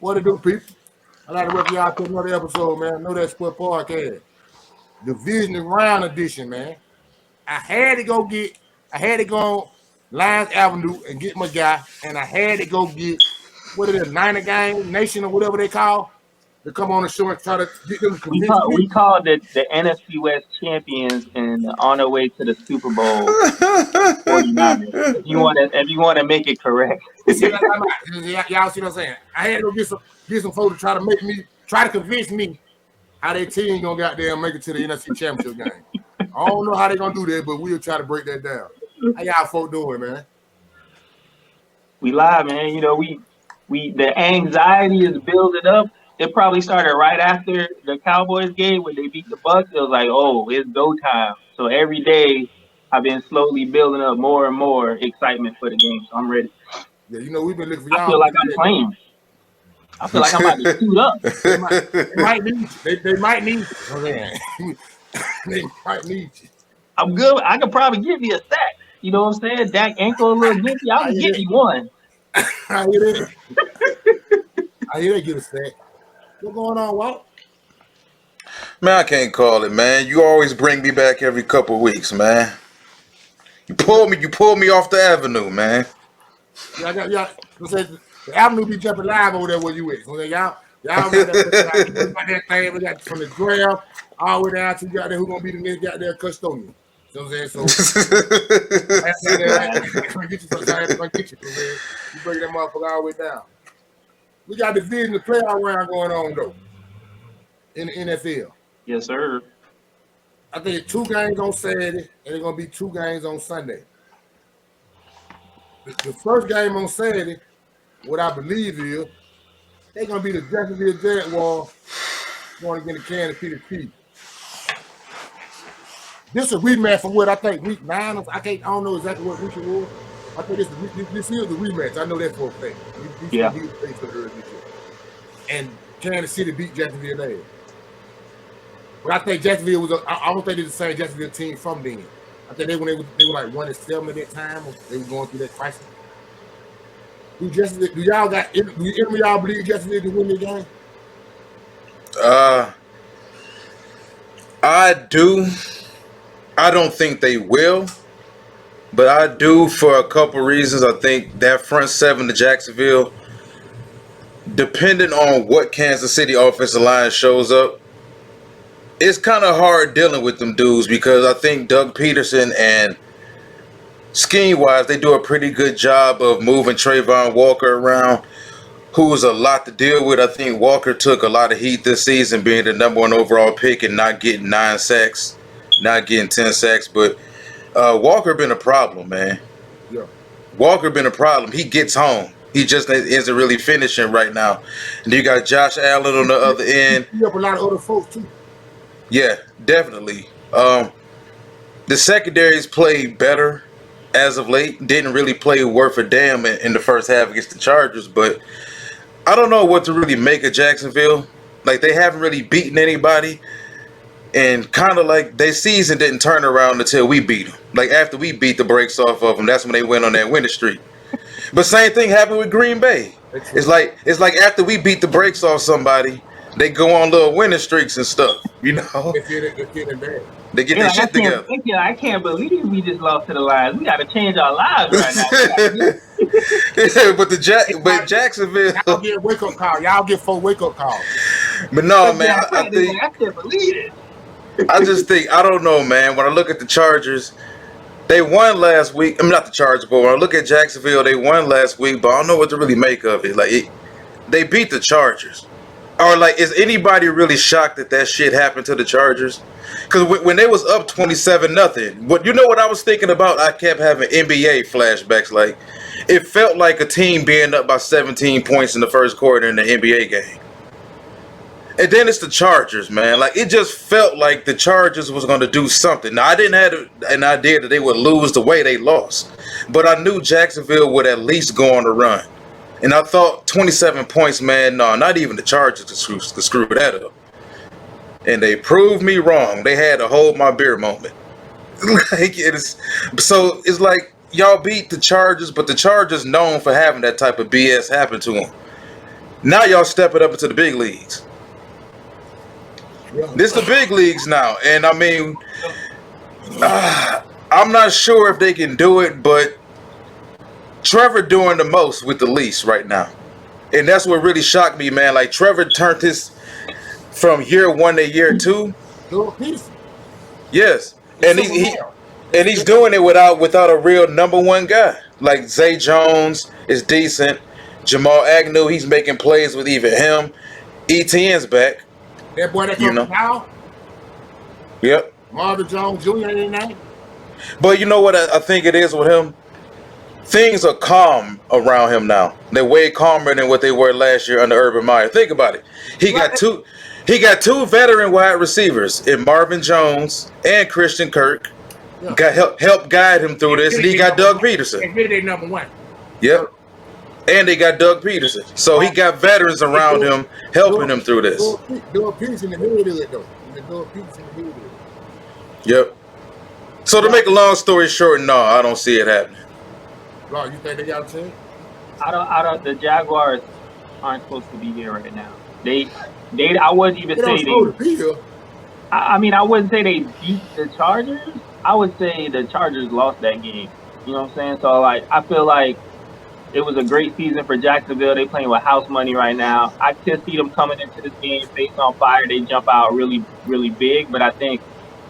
What to do, people? I'd like to welcome y'all to another episode, man. Know That Sport Podcast. Division round edition, man. I had to go on Lions Avenue and get my guy, and I had to go get, what is it, Niner Gang Nation or whatever they call, to come on the show and try to get them to We convince call me. we called the NFC West champions and on our way to the Super Bowl 49ers. If you wanna make it correct. See, y'all see what I'm saying? I had to go get some folks to try to convince me how their team gonna goddamn make it to the NFC Championship game. I don't know how they gonna do that, but we'll try to break that down. How y'all folk doing, man? We live, man. You know, we the anxiety is building up. It probably started right after the Cowboys game when they beat the Bucks. It was like, oh, it's go time. So every day I've been slowly building up more and more excitement for the game. So I'm ready. Yeah, you know, we've been looking for y'all. I feel like I'm playing. I feel like I'm about to suit up. They might need you. They might need you. They might need you. I'm good. I could probably give you a sack. You know what I'm saying? Dak ankle a little gimpy. I can give you one. I hear that. I hear they get a sack. What's going on, Walt? Man, I can't call it, man. You always bring me back every couple of weeks, man. You pull me off the avenue, man. Yeah, the avenue be jumping live over there where you at. So y'all got that thing. We got from the draft all the way down to you got there who gonna be the next goddamn custodian. You know what I'm saying? So get you. You bring that motherfucker all the way down. We got the division, the playoff round going on though in the NFL. Yes, sir. I think 2 games on Saturday and there's gonna be 2 games on Sunday. The first game on Saturday, what I believe is they're gonna be the Jacksonville Jaguars going against the Kansas City Chiefs. This is a rematch from what I think week 9. I don't know exactly what week it was. I think this is the rematch. I know that for a fact. Yeah. And Kansas City beat Jacksonville last. But I think Jacksonville was. I don't think it's the same Jacksonville team from then. I think they were like 1-7 at that time. They were going through that crisis. Do y'all believe Jacksonville can win the game? I do. I don't think they will, but I do for a couple reasons. I think that front 7 to Jacksonville, depending on what Kansas City offensive line shows up, it's kind of hard dealing with them dudes because I think Doug Peterson and scheme-wise, they do a pretty good job of moving Trayvon Walker around, who was a lot to deal with. I think Walker took a lot of heat this season being the number 1 overall pick and not getting 9 sacks, not getting 10 sacks. But Walker been a problem, man. Yeah. Walker been a problem. He gets home. He just isn't really finishing right now. And you got Josh Allen on the other end. He up a lot of other folks, too. Yeah, definitely. The secondaries played better as of late. Didn't really play worth a damn in the first half against the Chargers, but I don't know what to really make of Jacksonville. Like, they haven't really beaten anybody, and kind of like their season didn't turn around until we beat them. Like, after we beat the brakes off of them, that's when they went on that winning streak. But same thing happened with Green Bay. It's like after we beat the brakes off somebody, they go on little winning streaks and stuff, you know? They get their shit together. I can't believe we just lost to the Lions. We got to change our lives right now. But Jacksonville. Y'all get wake-up call. Y'all get 4 wake-up calls. But no, man, I can't believe it. I just think, I don't know, man. When I look at the Chargers, they won last week. I mean, not the Chargers, but when I look at Jacksonville, they won last week, but I don't know what to really make of it. Like, they beat the Chargers. Or, like, is anybody really shocked that shit happened to the Chargers? Because when they was up 27-0, but you know what I was thinking about? I kept having NBA flashbacks. Like, it felt like a team being up by 17 points in the first quarter in the NBA game. And then it's the Chargers, man. Like, it just felt like the Chargers was going to do something. Now, I didn't have an idea that they would lose the way they lost. But I knew Jacksonville would at least go on a run. And I thought 27 points, man, no, not even the Chargers could screw that up. And they proved me wrong. They had to hold my beer moment. So it's like y'all beat the Chargers, but the Chargers known for having that type of BS happen to them. Now y'all stepping up into the big leagues. Yeah. This the big leagues now, and I mean, I'm not sure if they can do it, but Trevor doing the most with the least right now, and that's what really shocked me, man. Like Trevor turned his from year 1 to year 2. Yes, and he's doing it without a real number 1 guy. Like Zay Jones is decent. Jamal Agnew, he's making plays with even him. ETN's back. That boy that comes from now. Yep. Marvin Jones Jr. in that. But you know what I think it is with him? Things are calm around him now. They're way calmer than what they were last year under Urban Meyer. Think about it. He got two veteran wide receivers in Marvin Jones and Christian Kirk. Yeah. Got help guide him through this, and he got Doug Peterson. And they number 1. Yep. And they got Doug Peterson. So he got veterans around him helping him through this. Doug Peterson the head of it, though. Doug Peterson the head of it. Yep. So to make a long story short, no, I don't see it happening. Bro, you think they got a chance? I don't. The Jaguars aren't supposed to be here right now. I wouldn't even say they. I mean, I wouldn't say they beat the Chargers. I would say the Chargers lost that game. You know what I'm saying? So like, I feel like it was a great season for Jacksonville. They playing with house money right now. I could see them coming into this game face on fire. They jump out really, really big. But I think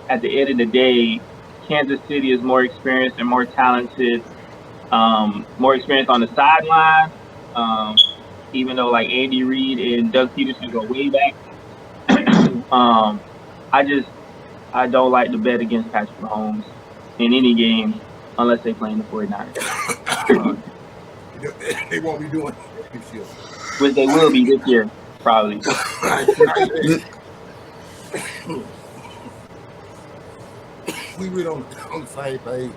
at the end of the day, Kansas City is more experienced and more talented, more experienced on the sideline. Even though like Andy Reid and Doug Peterson go way back, I don't like to bet against Patrick Mahomes in any game unless they play in the 49ers. They won't be doing it this year. Which they will be this year, probably. We really on the same page.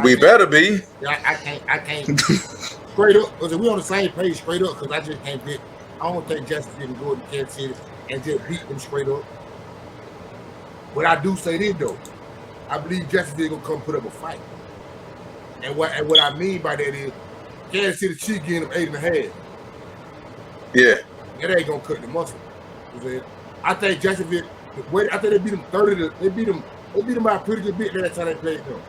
We better be. I can't. Straight up, because we on the same page straight up, because I just can't bet. I don't think Jacksonville can go to Kansas City and just beat them straight up. But I do say this, though. I believe Jacksonville going to come put up a fight. And what I mean by that is, Kansas City Chiefs getting them 8.5. Yeah. That ain't going to cut the muscle. I think Jacksonville, I think they beat them 30 they beat them by a pretty good bit last time they played them.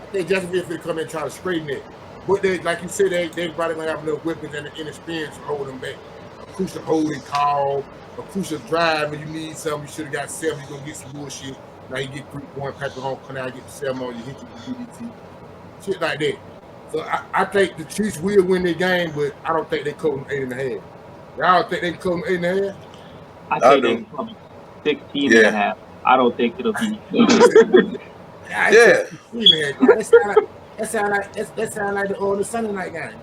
I think Jacksonville finna come in and try to straighten it. But they, like you said, they probably gonna have enough weapons and the inexperience to hold them back. A crucial holding call, a crucial drive when you need something, you should have got 7, you're gonna get some bullshit. Now you get 3 points, Patrick Mahomes come out and get the 7 on you, hit you with DDT. Shit like that. So I think the Chiefs will win their game, but I don't think they cover them 8.5. Y'all think they can cover them 8.5? I think they can cover 16.5. I don't think it'll be. Yeah. That sound like the Sunday night game.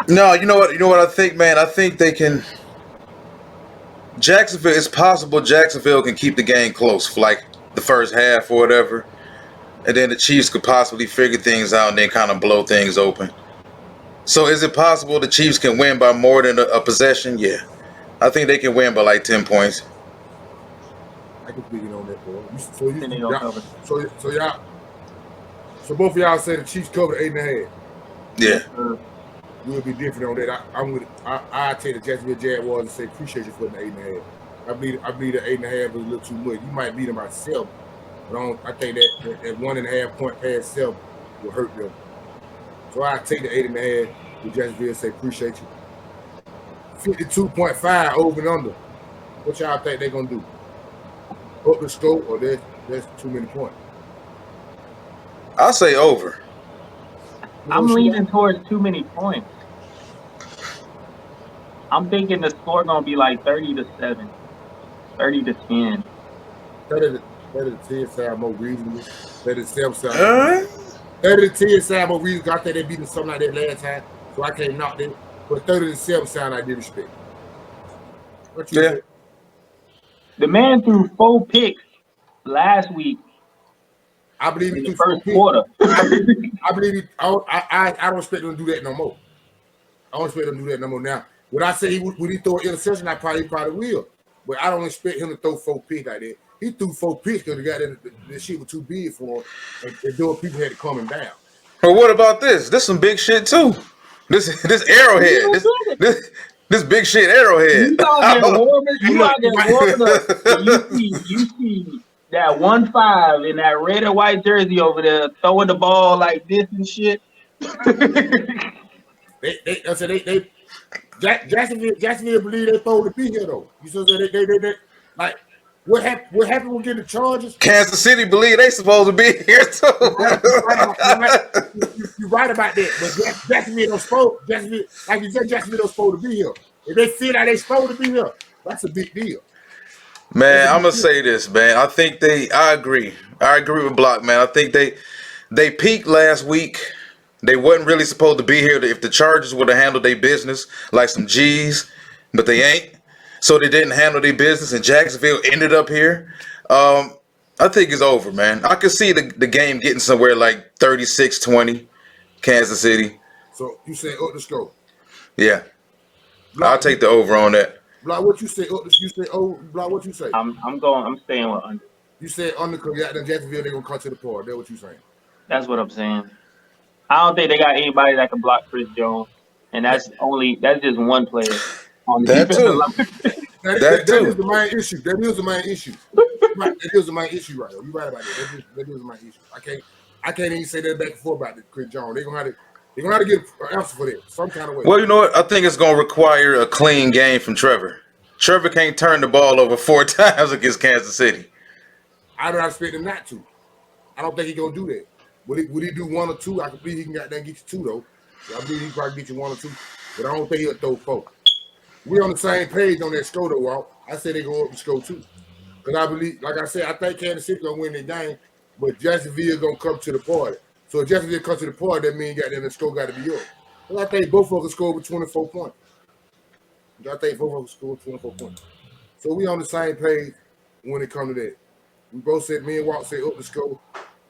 No, you know what I think, man? I think they can. Jacksonville, it's possible Jacksonville can keep the game close for like the first half or whatever. And then the Chiefs could possibly figure things out and then kind of blow things open. So is it possible the Chiefs can win by more than a possession? Yeah. I think they can win by like 10 points. I can figure on that, bro. So both of y'all say the Chiefs covered 8.5. Yeah. We'll be different on that. I take the Jacksonville Jaguars and say appreciate you for the 8.5. I believe the 8.5 is a little too much. You might beat them by 7, but I think that 1.5 point past 7 will hurt them. So I take the 8.5. The Jacksonville and say appreciate you. 52.5 over and under. What y'all think they're gonna do? Up the scope, or that's too many points? I'll say over. I'm leaning towards too many points. I'm thinking the score gonna be like 30-7, 30-10. 30-10 sound more reasonable. 30-7 sound. 30-10 sound more reasonable. I think they beat them something like that last time, so I can't knock them. But 30-7 sound like disrespect. What you say? The man threw 4 picks last week. I believe in the first quarter. I believe I don't expect him to do that no more. I don't expect him to do that no more now. Would I say would he throw an interception? I probably will. But I don't expect him to throw 4 picks like that. He threw 4 picks because the shit was too big for him, and those people had to calm him down. But what about this? This some big shit too. This Arrowhead. This big shit Arrowhead. You out there warming, Hey, you look, out there warming up, and you see that 1-5 in that red and white jersey over there throwing the ball like this and shit. Jacksonville believe they supposed to be here though. You so they like what happened with getting the Chargers? Kansas City believe they supposed to be here too. You're right about that, but Jacksonville don't supposed like you said, Jacksonville don't supposed to be here. If they feel like they supposed to be here, that's a big deal. Man, I'm gonna say this, man. I agree with Block, man. I think they peaked last week. They wasn't really supposed to be here if the Chargers would have handled their business like some G's, but they ain't. So they didn't handle their business, and Jacksonville ended up here. I think it's over, man. I could see the game getting somewhere like 36-20, Kansas City. So you say up the score. Yeah. Block, I'll take the over on that. Block, what you say? You say Block, what you say? I'm staying with under. You said under because Jacksonville they gonna come to the park. That's what you saying. That's what I'm saying. I don't think they got anybody that can block Chris Jones, and that's just one player on the That defensive too. line. That is the main issue. That is the main issue. Right, that is the main issue, right? You right about that. That is the main issue. I can't even say that back and forth about the Chris Jones. They're gonna have to get an answer for that some kind of way. Well, you know what? I think it's gonna require a clean game from Trevor. Trevor can't turn the ball over 4 times against Kansas City. I don't expect him not to. I don't think he's gonna do that. Would he do 1 or 2? I can believe he can get you 2 though. I believe he probably get you 1 or 2, but I don't think he'll throw 4. We on the same page on that score though, Walt. I said they go up and score 2. Because I believe, like I said, I think Kansas City gonna win the game, but Jacksonville gonna come to the party. So if Jacksonville comes to the party, that means the score got to be up. But I think both of us score over 24 points. I think both of us score 24 points. So we on the same page when it comes to that. We both said, me and Walt said up the score.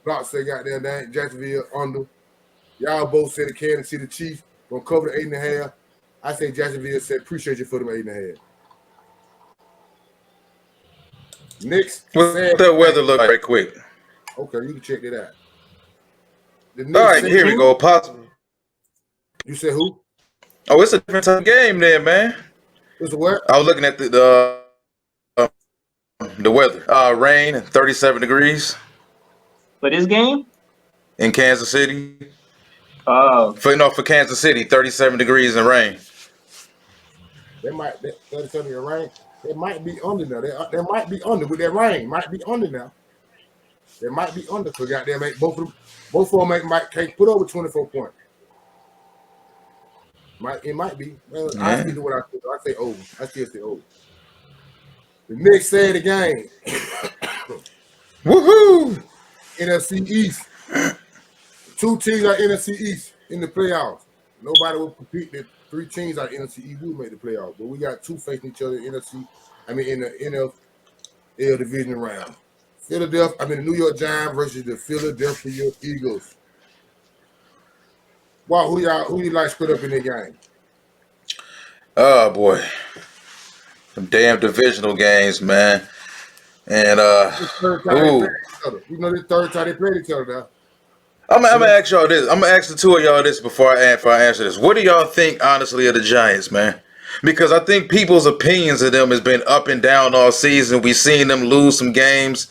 Block said goddamn Jacksonville under. Y'all both said the Kansas City Chiefs gonna cover the 8.5. I say Jacksonville said appreciate you for them 8.5. Next, What's that weather look like right quick? Okay, you can check that out. All right, here we go. Possible. You said who? Oh, it's a different type of game there, man. It's a what? I was looking at the weather. Rain and 37 degrees For this game? in Kansas City. Oh, For Kansas City, 37 degrees and rain. That 37 in rain. It might be under now. That might be under with that rain. Might be under now. They might be under. So goddamn, both of them can't put over 24 points. It might be. Well, I still do what I say. I say over. I still say over. The Knicks say the game. Woohoo! NFC East. 2 teams are NFC East in the playoffs. Nobody will compete. The 3 teams out of NFC East will make the playoffs. But we got 2 facing each other in the NFL division round. The New York Giants versus the Philadelphia Eagles. Wow, who you like split up in that game? Oh boy. Some damn divisional games, man. And You know the third time they played each other now. I'm gonna ask y'all this. I'm gonna ask the 2 of y'all this before I answer this. What do y'all think, honestly, of the Giants, man? Because I think people's opinions of them has been up and down all season. We've seen them lose some games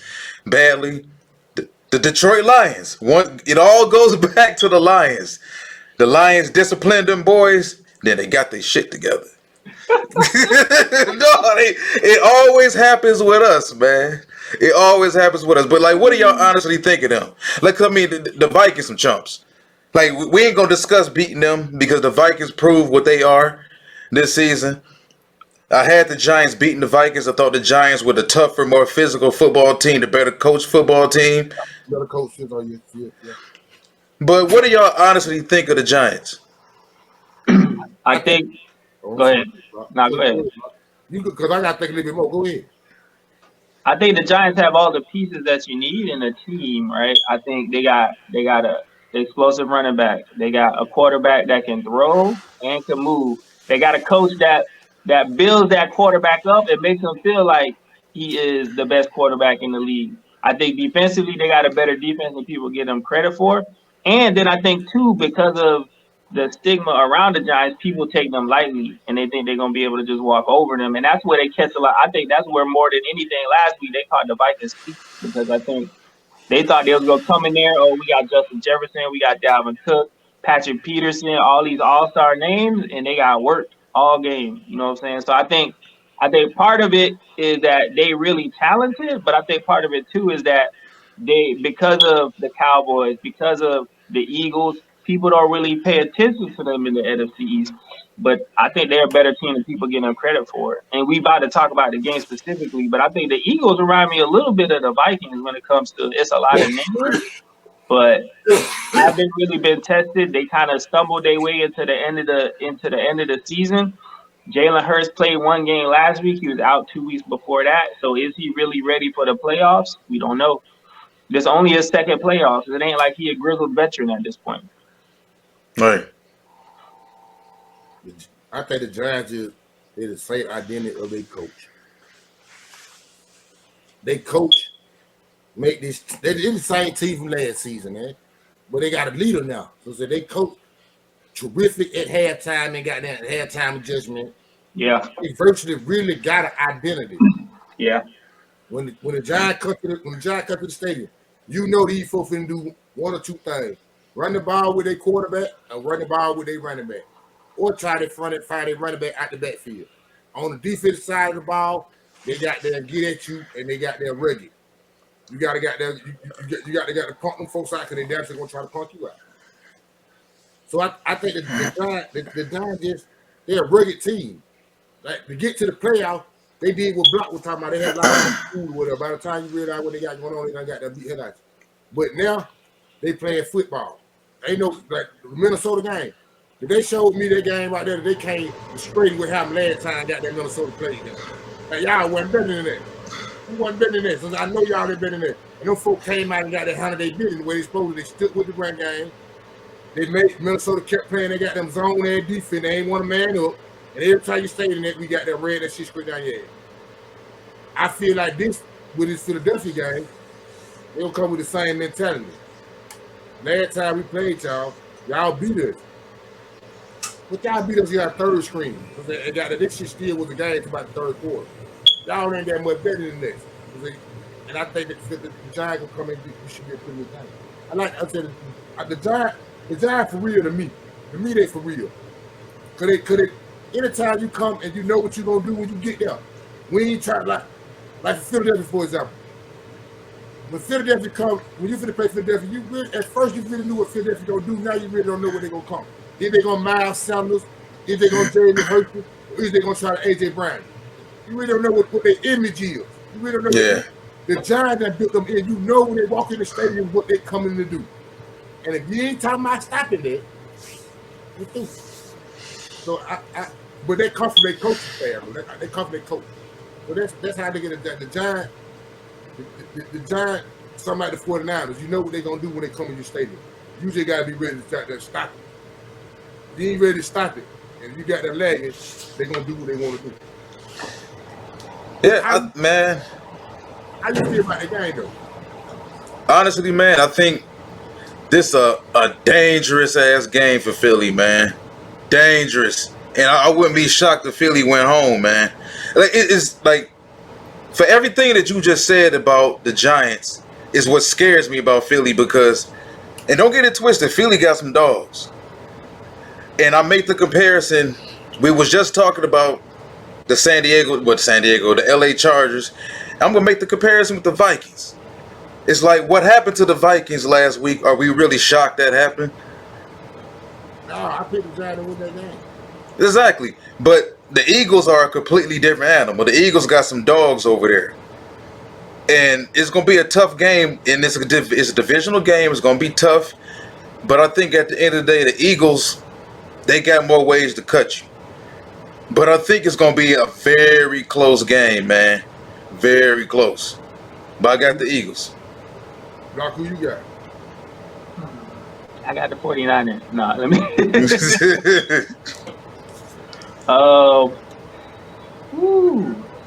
badly. The Detroit Lions. It all goes back to the Lions. The Lions disciplined them boys, then they got their shit together. It always happens with us, man. It always happens with us. But like, what do y'all honestly think of them? Like, I mean, the Vikings some chumps. Like, we ain't gonna discuss beating them because the Vikings proved what they are this season. I had the Giants beating the Vikings. I thought the Giants were the tougher, more physical football team, the better coached football team. Better coaches, are you? Yeah. But what do y'all honestly think of the Giants? I think. Go ahead. No, go ahead. Because I got to think a little bit more. Go ahead. I think the Giants have all the pieces that you need in a team, right? I think they got a explosive running back. They got a quarterback that can throw and can move. They got a coach that builds that quarterback up and makes him feel like he is the best quarterback in the league. I think defensively they got a better defense than people give them credit for. And then I think too, because of the stigma around the Giants, people take them lightly and they think they're gonna be able to just walk over them, and that's where they catch a lot. I think that's where more than anything last week they caught the Vikings sleep because I think they thought they was gonna come in there. Oh, we got Justin Jefferson, we got Dalvin Cook, Patrick Peterson, all these all-star names, and they got worked all game. You know what I'm saying? So I think part of it is that they really talented, but I think part of it too is that they because of the Cowboys, because of the Eagles, people don't really pay attention to them in the NFC East. But I think they're a better team than people give them credit for. And we about to talk about the game specifically, but I think the Eagles remind me a little bit of the Vikings when it comes to it's a lot of names, but haven't really been tested. They kind of stumbled their way into the end of the season. Jalen Hurts played one game last week. He was out 2 weeks before that. So is he really ready for the playoffs? We don't know. This only his second playoffs. It ain't like he a grizzled veteran at this point. Right. I think the Giants is the same identity of their coach. They coach, make this. They're the same team from last season, man. But they got a leader now. So they coach terrific at halftime and got that halftime judgment. Yeah. They virtually really got an identity. Yeah. When the Giants come to the stadium, you know these folks finna do one or two things: run the ball with their quarterback, and run the ball with their running back, or try to find their running back out the backfield. On the defensive side of the ball, they got there get at you, and they got there rugged. You got to the punk them folks out because they definitely gonna try to punk you out. So I think the Giants just they're a rugged team. Like to get to the playoff, they did what Block was talking about. They had a lot of food with her. By the time you realize what they got going on, they done got that beat head out you. But now they playing football. Ain't no like the Minnesota game. If they showed me that game right there, that they came straight with happened last time got that Minnesota played them. Like y'all wasn't better than that. You wasn't better than that. So I know y'all ain't better than that. And them folks came out and got that 100-day business the way they supposed to. They stood with the run game. They made Minnesota kept playing. They got them zone and defense. They ain't want to man up. And every time you stayed in that, we got that red that shit straight down your head. I feel like this with this Philadelphia game, they'll come with the same mentality. Last time we played y'all beat us. But y'all beat us got third screen. This shit still was a game about the third quarter. Y'all ain't that much better than this. And I think that the Giants will come in and we should be a pretty good game. I said the Giants for real to me. To me, they for real. Cause they anytime you come and you know what you're gonna do when you get there. We ain't try like Philadelphia, for example. When Philadelphia come, when you finna play Philadelphia, at first you really knew what Philadelphia gonna do. Now you really don't know what they're gonna come. If they gonna Miles Sanders, if they gonna Jalen Hurts, or if they gonna try to AJ Brown. You really don't know what their image is. You really don't know. Yeah. The Giants that built them in, you know when they walk in the stadium what they coming to do. And if you ain't talking about stopping that, you think. So but they come from their coaching staff. They come from their coach. So that's how they get it. The Giant, the Giant, somebody the 49ers, you know what they're gonna do when they come in your stadium. You just gotta be ready to stop it. You ain't ready to stop it. And you got that leg, they're gonna do what they want to do. Yeah, man. How you feel about the game though? Honestly, man, I think this a dangerous ass game for Philly, man. Dangerous. And I wouldn't be shocked if Philly went home, man. Like it's like for everything that you just said about the Giants is what scares me about Philly because, and don't get it twisted, Philly got some dogs. And I make the comparison. We was just talking about the LA Chargers. I'm gonna make the comparison with the Vikings. It's like what happened to the Vikings last week. Are we really shocked that happened? No, I picked the Giants to win that game. Exactly. But the Eagles are a completely different animal. The Eagles got some dogs over there. And it's going to be a tough game. And it's a divisional game. It's going to be tough. But I think at the end of the day, the Eagles, they got more ways to cut you. But I think it's going to be a very close game, man. Very close. But I got the Eagles. Doc, who you got? I got the 49ers. No, let me.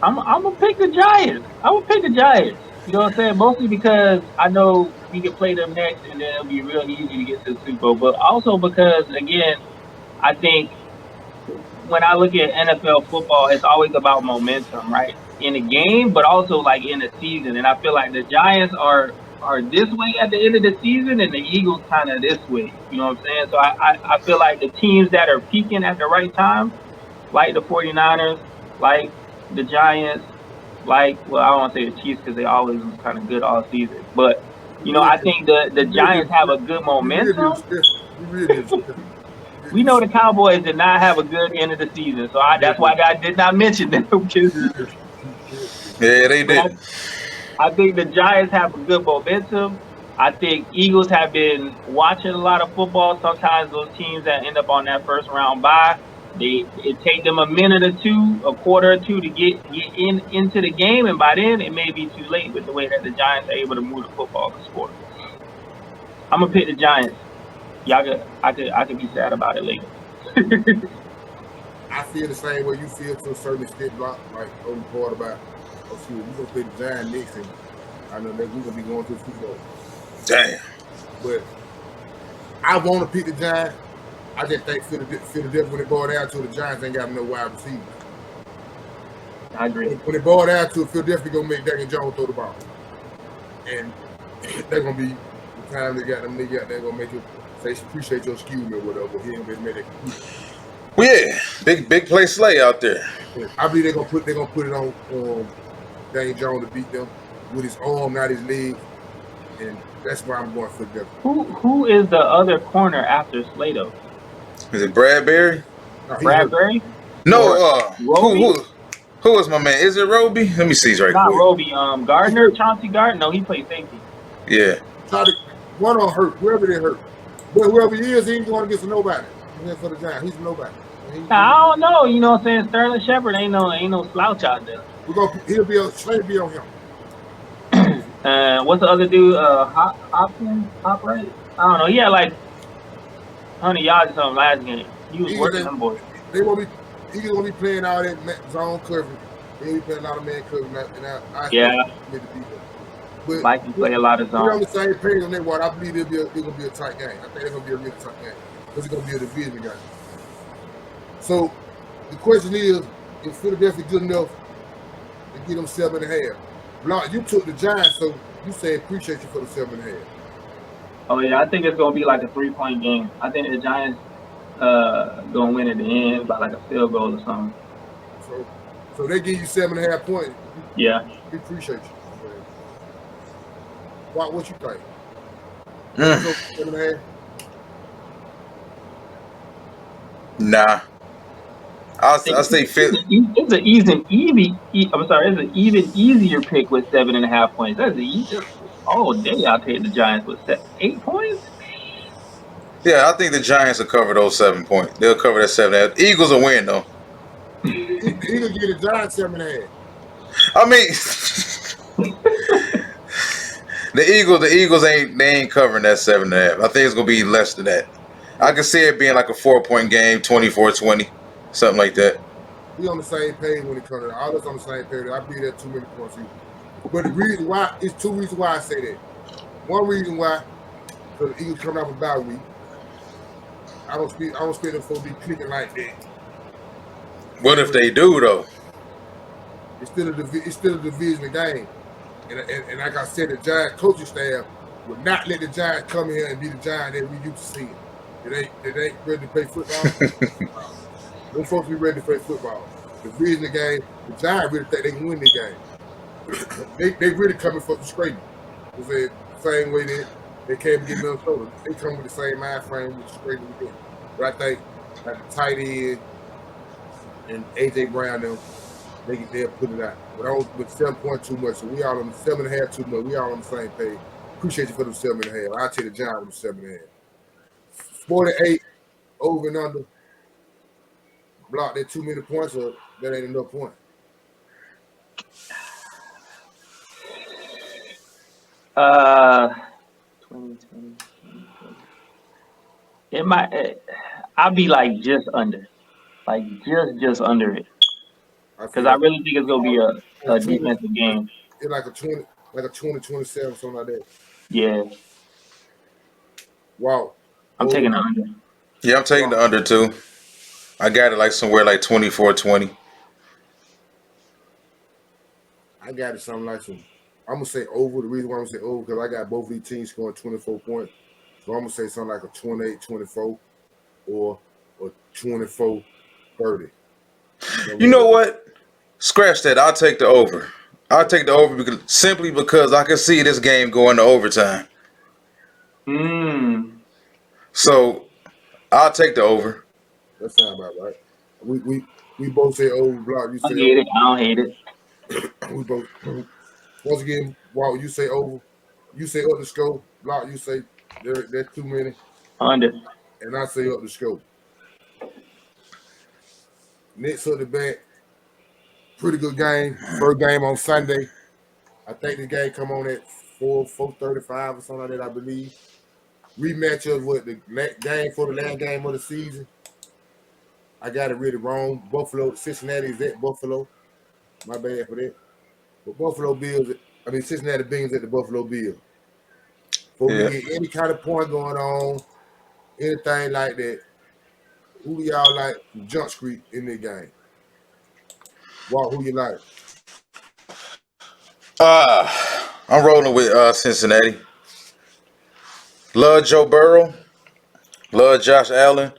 I'm gonna pick the Giants. I'm gonna pick the Giants. You know what I'm saying? Mostly because I know we can play them next, and then it'll be real easy to get to the Super Bowl. But also because, again, I think when I look at NFL football, it's always about momentum, right? In a game, but also like in a season. And I feel like the Giants are this way at the end of the season, and the Eagles kind of this way. You know what I'm saying? So I feel like the teams that are peaking at the right time, like the 49ers, like the Giants, like, well, I don't want to say the Chiefs because they always was kind of good all season, but I think the Giants have a good momentum. We know the Cowboys did not have a good end of the season, so that's why I did not mention them. Yeah, they did. I think the Giants have a good momentum. I think Eagles have been watching a lot of football. Sometimes those teams that end up on that first round bye, it take them a minute or two, a quarter or two to get into the game, and by then it may be too late with the way that the Giants are able to move the football and score. I'm gonna pick the Giants. I could be sad about it later. I feel the same way you feel to a certain extent, like on the part about, oh shoot, we're gonna play the Giants next, and I know that we're gonna be going to the Super Bowl. Damn. But I want to pick the Giants. I just think Philadelphia, when it boiled down to it, the Giants ain't got no wide receivers. I agree. When it boiled down to it, Philadelphia gonna make Daniel Jones throw the ball, and they're gonna be the time they got them. They're gonna make it say appreciate your excuse me or whatever. He ain't been made it. Well, yeah, big play Slay out there. I believe they're gonna put it on Daniel Jones to beat them with his arm, not his leg, and that's why I'm going for them. Who is the other corner after Slato? Is it Bradbury? No, Bradbury? No, Roby? who is my man? Is it Roby? Let me see right quick. Not Roby. Gardner, Chauncey Gardner. No, he plays safety. Yeah. One on hurt, whoever they hurt, but whoever he is, he ain't going against nobody. He's for the Giants. He's nobody. I don't know. You know what I'm saying? Sterling Shepard ain't no slouch out there. He'll be on him. What's the other dude? Hopkins? Right? I don't know. He had like 100 yards or something last game. He was working them boys. He's gonna be playing all that zone coverage. They be playing a lot of man coverage, Yeah. But Like you play a lot of zone. We're on the same page on that one. I believe it's gonna be a tight game. I think it's gonna be a really tight game because it's gonna be a division game. So the question is Philadelphia good enough to get them 7.5? Block, you took the Giants, so you say appreciate you for the 7.5. Oh yeah, I think it's gonna be like a 3-point game. I think the Giants gonna win at the end by like a field goal or something. So they give you 7.5 points. Yeah. We appreciate you. What you think? 7.5? Nah. I'll say Philly. It's an even easier pick with 7.5 points. That's easier. Oh, day I'll take the Giants with 8 points. Yeah, I think the Giants will cover those 7 points. They'll cover that 7.5. Eagles will win though. Eagles get the Giants 7.5. I mean, the Eagles ain't covering that 7.5. I think it's gonna be less than that. I can see it being like a 4-point game, 24-20, something like that. We on the same page when it comes to that. All of us on the same page. I believe that too many points either. But the reason why, it's two reasons why I say that. One reason why, because the Eagles coming off a bye week. I don't expect them to be clicking like that. What if they do though? It's still a division game. And like I said, the Giants coaching staff would not let the Giants come here and be the Giants that we used to see. They ain't ready to play football. Those folks be ready to play football. The division game, the Giants really think they can win the game. they really coming for the scraping. It's the same way they came to get Minnesota. They come with the same mind frame with the scraping we did. But I think like the tight end and AJ Brown they'll put it out. But 7 point too much. So we all on the 7.5 too much. We all on the same page. Appreciate you for the 7.5. I'll take the Giants with the 7.5. 48 over and under. Block that too many points, or that ain't enough point. It might. I'll be like just under, like just under it, because I really think it's gonna be a defensive game. It's like a 20-27, something like that. Yeah. Wow. I'm taking the under. Yeah, I'm taking the under too. I got it like somewhere like 24-20. I got it something like some. I'm gonna say over. The reason why I'm gonna say over because I got both of these teams scoring 24 points. So I'm gonna say something like a 28-24 or 24-30. You know what? Scratch that. I'll take the over. I'll take the over simply because I can see this game going to overtime. So I'll take the over. That sounds about right. We both say over. Block. You I say get over. it. I don't hate it. We both. Once again, Walt, you say over. You say up the scope. Block. You say there's too many. Under. And I say up the scope. Next up the bat. Pretty good game. First game on Sunday. I think the game come on at 4:35 or something like that, I believe. Rematch of what the game for the last game of the season. I got it really wrong. Cincinnati is at Buffalo. My bad for that. But Cincinnati Bengals at the Buffalo Bills. Before we get any kind of point going on, anything like that, who do y'all like from Jump Street in the game? Walt, who you like? I'm rolling with Cincinnati. Love Joe Burrow. Love Josh Allen.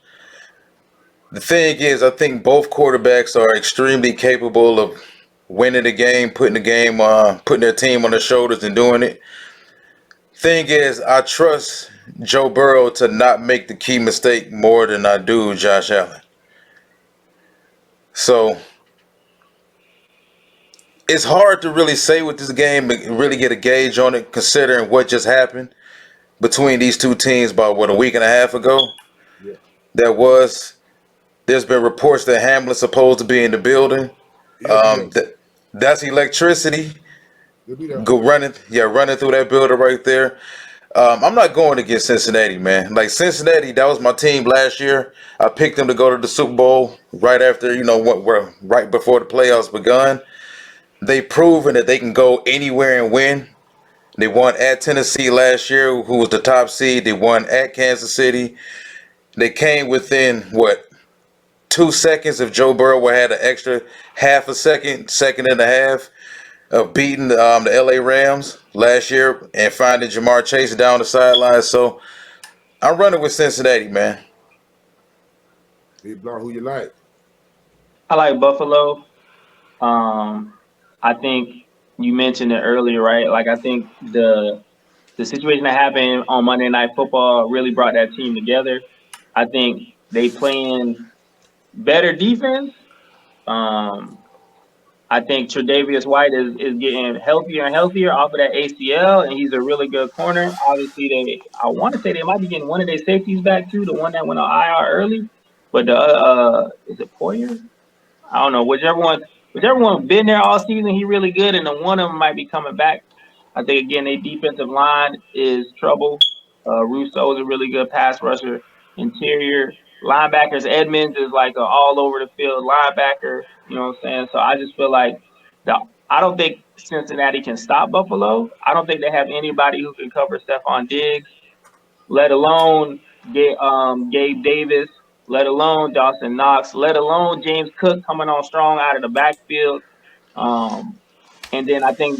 The thing is, I think both quarterbacks are extremely capable of winning the game, putting their team on their shoulders and doing it. Thing is, I trust Joe Burrow to not make the key mistake more than I do Josh Allen. So it's hard to really say with this game and really get a gauge on it, considering what just happened between these two teams about a week and a half ago. Yeah. There's been reports that Hamlin's supposed to be in the building. That's electricity. Running through that building right there. I'm not going against Cincinnati, man. Like Cincinnati, that was my team last year. I picked them to go to the Super Bowl right after, right before the playoffs begun. They've proven that they can go anywhere and win. They won at Tennessee last year, who was the top seed. They won at Kansas City. They came within 2 seconds if Joe Burrow had an extra half a second and a half of beating the LA Rams last year and finding Jamar Chase down the sideline. So I'm running with Cincinnati, man. Big Block, who you like? I like Buffalo. I think you mentioned it earlier, right? Like I think the situation that happened on Monday Night Football really brought that team together. I think they playing better defense. I think Tre'Davious White is getting healthier and healthier off of that ACL, and he's a really good corner. Obviously, I want to say they might be getting one of their safeties back too, the one that went on IR early. But the is it Poyer? I don't know. Whichever one been there all season, he really good, and then one of them might be coming back. I think again, their defensive line is trouble. Rousseau is a really good pass rusher. Interior linebackers, Edmonds is like an all over the field linebacker. You know what I'm saying? So I just feel like I don't think Cincinnati can stop Buffalo. I don't think they have anybody who can cover Stephon Diggs, let alone Gabe Davis, let alone Dawson Knox, let alone James Cook coming on strong out of the backfield. And then I think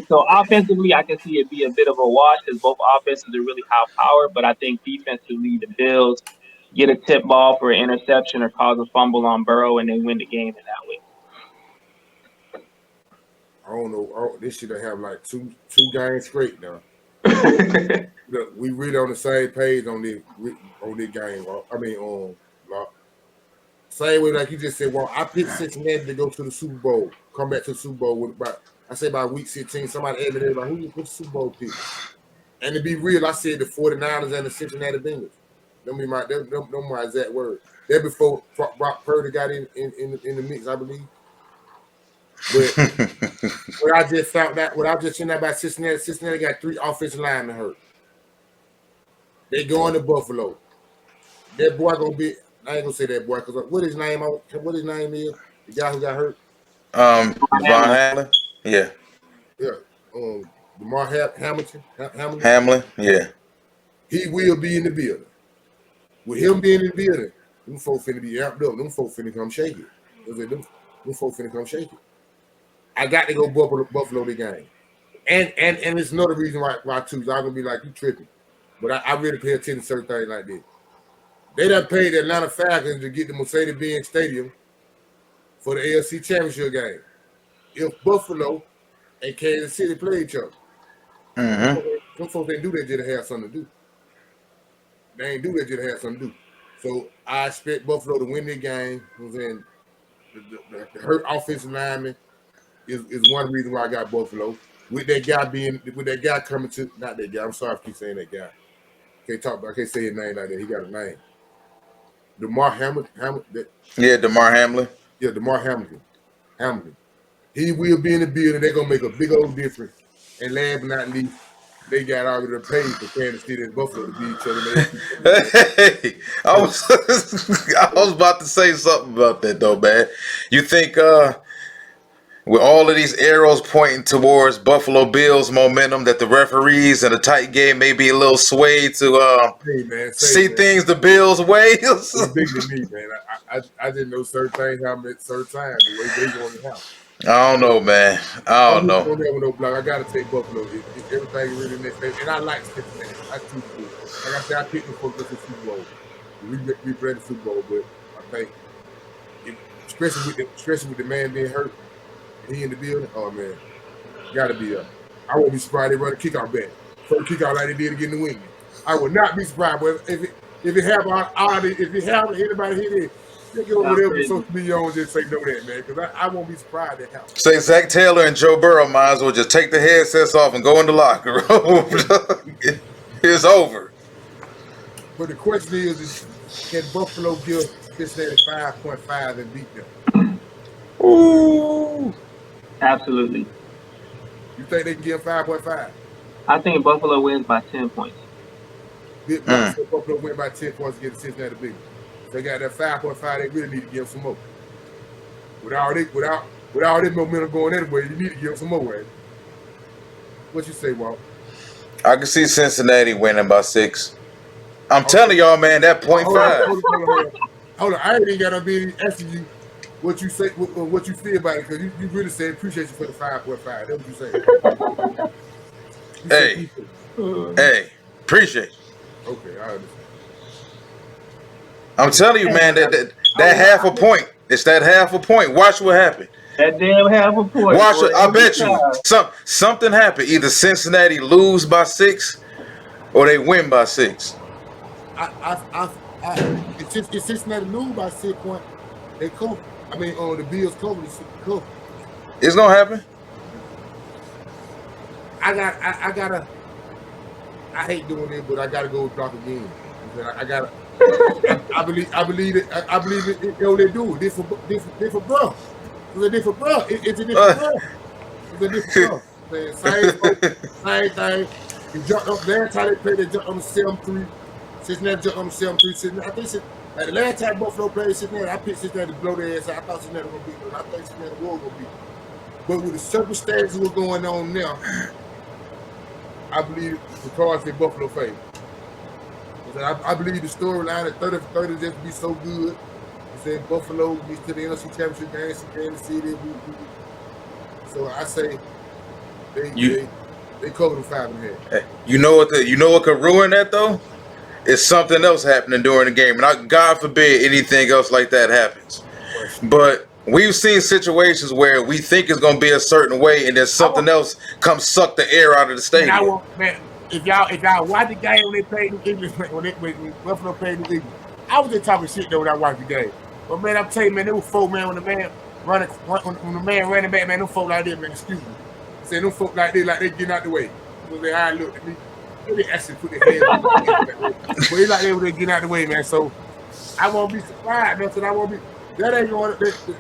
so offensively, I can see it be a bit of a wash because both offenses are really high power. But I think defensively, the Bills get a tip ball for an interception or cause a fumble on Burrow, and they win the game in that way. I don't know. This should have like two games straight now. Look, we really on the same page on this game. I mean, same way like you just said. Well, I picked Cincinnati to go to the Super Bowl, come back to the Super Bowl with by week 16. Somebody asked me like, who you put the Super Bowl pick? And to be real, I said the 49ers and the Cincinnati Bengals. Them my exact words. That before Brock Purdy got in the mix, I believe. But what I just found out about Cincinnati got 3 offensive linemen hurt. They going to Buffalo. That boy gonna be. I ain't gonna say that boy because what his name is? The guy who got hurt. Von Hamlin. Yeah. Yeah. Damar Hamlin. Yeah. He will be in the building. With him being in the building, Them folks finna be amped up. Them folks finna come shake it. Them folks finna come shake it. I got to go Buffalo the game. And it's another reason why too. I'm gonna be like, you tripping. But I really pay attention to certain things like this. They done paid the Atlanta Falcons to get the Mercedes-Benz Stadium for the AFC Championship game. If Buffalo and Kansas City play each other, some folks ain't do that just to have something to do. They ain't do that just to have something to do. So I expect Buffalo to win the game. You know what I'm saying? The hurt offensive lineman is one reason why I got Buffalo. With that guy coming to, not that guy. I'm sorry if I keep saying that guy. I can't say his name like that. He got a name. DeMar Hamilton. Yeah, DeMar Hamlin. Yeah, DeMar Hamilton. He will be in the building. They're gonna make a big old difference. And last but not least, they got already paid for Kansas City and Buffalo to beat each other. Hey, I was about to say something about that though, man. You think with all of these arrows pointing towards Buffalo Bills momentum, that the referees in a tight game may be a little swayed to see things the Bills' way? It's bigger than me, man. I didn't know certain things happen at certain times. The way they going to happen. I don't know, man. I don't know. No block. I gotta take Buffalo. Everything really next day. And I like Cincinnati. I choose to do. Like I said, I picked them for the Super Bowl. We read the Super Bowl, but I think, especially with the man being hurt, and he in the building. Oh man, gotta be up. I won't be surprised they run a kickoff back. First kickoff like they did again in the win. I would not be surprised. But if it happen, if it happen, anybody hit it. They get over there with social media and just say no that, man, because I won't be surprised that happens. Say Zach Taylor and Joe Burrow might as well just take the headsets off and go in the locker room. It's over. But the question is can Buffalo give Cincinnati 5.5 and beat them? Ooh. Absolutely. You think they can give 5.5? I think Buffalo wins by 10 points. Buffalo win by 10 points against Cincinnati Bengals. They got that 5.5. They really need to give them some more. Without this momentum going anyway, you need to give them some more. Right? What you say, Walt? I can see Cincinnati winning by 6. I'm telling y'all, man, that 0.5. Hold on. I ain't even got to be asking you what you say, what you feel about it, because you really said appreciate you for the 5.5. That's what you say. Hey, appreciate you. Okay, I understand. I'm telling you, man, that half a point. It's that half a point. Watch what happened. That damn half a point. Watch it. I bet you something happened. Either Cincinnati lose by 6 or they win by 6. If Cincinnati lose by 6 points, they cover. I mean, the Bills cover. It's gonna happen. I hate doing it, but I gotta go with Doc again. I believe it. You know they do. This for bro. It's a different bro. It's a different bro. It's a different bro. Same thing. You jumped up last time they played. They jumped on the 7-3. Cincinnati jumped on the 7-3. I think the last time Buffalo played Cincinnati, I picked Cincinnati to blow their ass out. I thought Cincinnati was gonna beat them. I think Cincinnati was gonna beat them. But with the circumstances what's going on now, I believe the cards in Buffalo favor. I believe the storyline at 30 for 30 just be so good. I said Buffalo gets to the NFC Championship game, Kansas City. So I say they cover the 5.5. Hey, you know what could ruin that though? It's something else happening during the game, and God forbid anything else like that happens. But we've seen situations where we think it's going to be a certain way, and then something else comes suck the air out of the stadium. If y'all watch the game when they played the Eagles, when Buffalo played the Eagles, I was just talking shit though when I watched the game. But man, I'm telling you, man, there was folk, man, when the man running back, man, them folk like that, man, excuse me. Saying them folk like that, like they getting out the way. When they eye looked at me, they actually put their hands on me. But they like they were getting out the way, man. So I won't be surprised, man. So I won't be. That ain't going.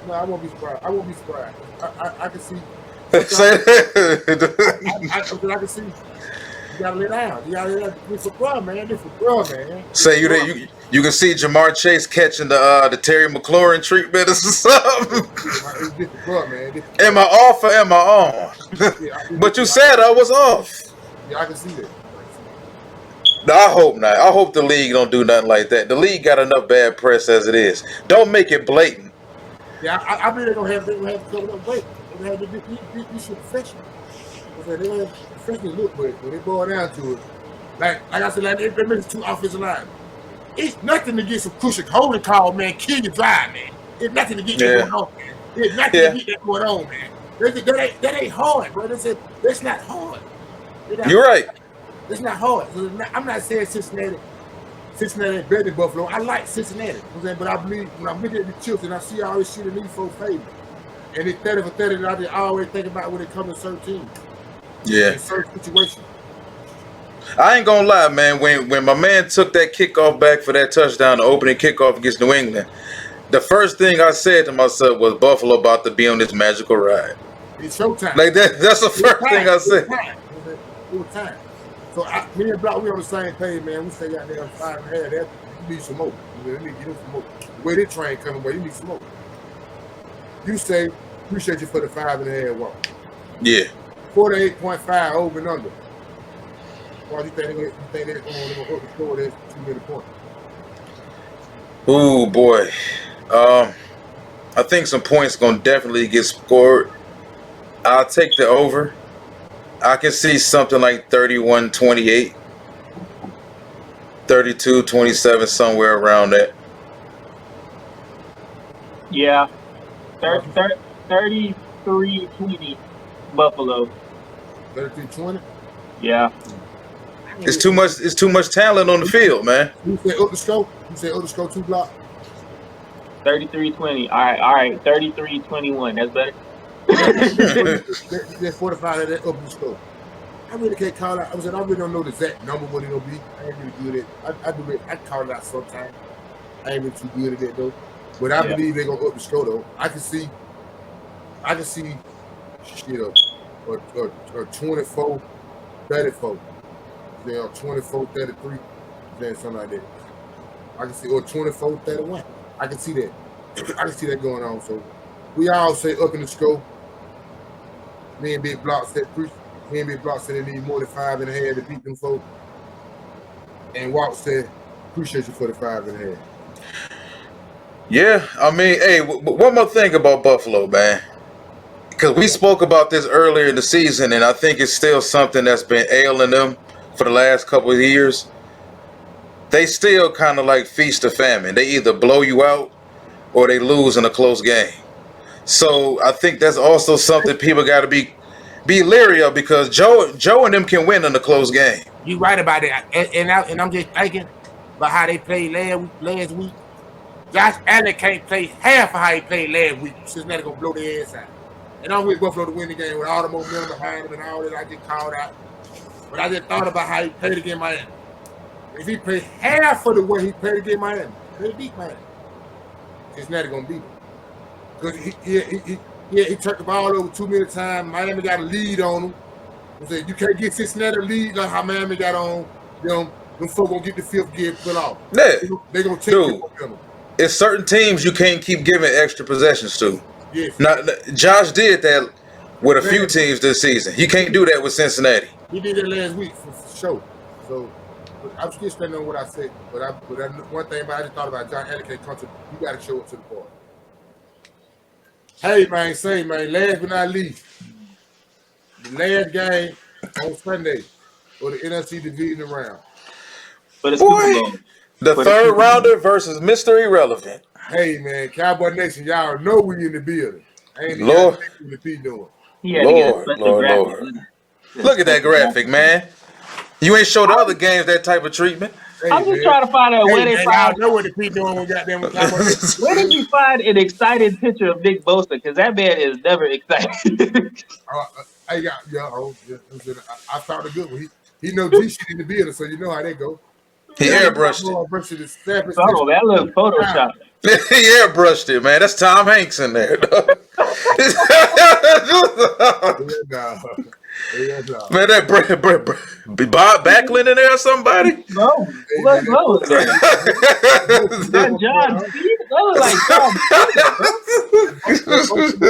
No, I won't be surprised. I won't be surprised. I can see. I can see. You gotta lay down. You gotta lay down. This for bro, man. This for bro, man. Say you can see Jamar Chase catching the Terry McLaurin treatment or something. This for bro, man. Am I off or am I on? But you said I was off. Yeah, I can see that. No, I hope not. I hope the league don't do nothing like that. The league got enough bad press as it is. Don't make it blatant. Yeah, I believe they're gonna have to cover up weight. They're gonna have to be this shit professional. They're gonna have professional look, but when they boil down to it, like I said, like they made 2 offensive linemen. It's nothing to get some cushion holding call, man. Kill your drive, man. It's nothing to get that going on, man. It's nothing to get that going on, man. That ain't hard, bro. That's not hard. You're right. It's not hard. I'm not saying Cincinnati better than Buffalo. I like Cincinnati, but I believe when I'm looking at the chips and I see all this shit in these folks' favor, and it's 30 for 30, and I just always think about when it comes to certain teams. Yeah. In certain situations. I ain't gonna lie, man. When my man took that kickoff back for that touchdown, the opening kickoff against New England, the first thing I said to myself was Buffalo about to be on this magical ride. It's showtime. Like that's the first thing I said. It was time. So me and Block, we on the same page, man. We say out there 5.5. You need some more. You need some more. The way this train coming, boy, you need some more. You say appreciate you for the 5.5 walk. Yeah. 48.5 over and under. Why do you think they're going to score this 2 minute point? Ooh, boy. I think some points gonna definitely get scored. I'll take the over. I can see something like 31-28, 32-27, somewhere around that. Yeah. 33-20 Buffalo. 33-20? Yeah. It's too much talent on the field, man. You say up the scope? You say up the scope 2 block? 33-20. All right. 33-21. That's better. That 45 of that up the scope. I really can't call out. I really don't know the exact number what it'll be. I ain't really good at it. I do it. I call it out sometimes. I ain't really too good at that though. But I believe they're gonna up the score though. I can see shit up or 24-34. Then 24-33. Then something like that. I can see or 24-31. I can see that. I can see that going on. So we all say up in the score. Me and Big Block said they need more than 5.5 to beat them folks. And Walt said, appreciate you for the 5.5. Yeah, I mean, hey, one more thing about Buffalo, man. Because we spoke about this earlier in the season, and I think it's still something that's been ailing them for the last couple of years. They still kind of like feast or famine. They either blow you out or they lose in a close game. So I think that's also something people got to be leery of because Joe and them can win in a close game. You right about that. And I'm just thinking about how they played last week. Josh Allen can't play half of how he played last week. Cincinnati gonna blow their ass out. And I'm with Buffalo to win the game with all the momentum behind him and all that I just called out. But I just thought about how he played against Miami. If he played half of the way he played against Miami, they beat Miami. Cincinnati gonna beat him. Because he turned the ball over too many times. Miami got a lead on him. You can't get Cincinnati a lead like how Miami got on them. Them folks gonna get the 5th gear put off. Yeah. They gonna take it from them. It's certain teams you can't keep giving extra possessions to. Yes. Now, Josh did that with a few teams this season. He can't do that with Cincinnati. He did it last week for sure. So I'm still standing on what I said. But one thing I just thought about John Allen can't come to. You got to show up to the party. Hey man, last but not least, the last game on Sunday for the NFC division round. But it's Boy, the third rounder versus Mr. Irrelevant. Hey man, Cowboy Nation, y'all know we in the building. Ain't Lord, the P doing. Lord. Look at that graphic, man. You ain't showed the other games that type of treatment. Hey, I'm just trying to find out where they find. Know what the P doing when goddamn Cowboy Nation. Where did you find an excited picture of Nick Bosa? Because that man is never excited. I found a good one. He know G shit in the building, so you know how they go. He airbrushed it. Oh, that looks Photoshop. He airbrushed it, man. That's Tom Hanks in there. Man, that Bob Backlund in there or somebody? No, what was that? That John Speed? That was like John Speed.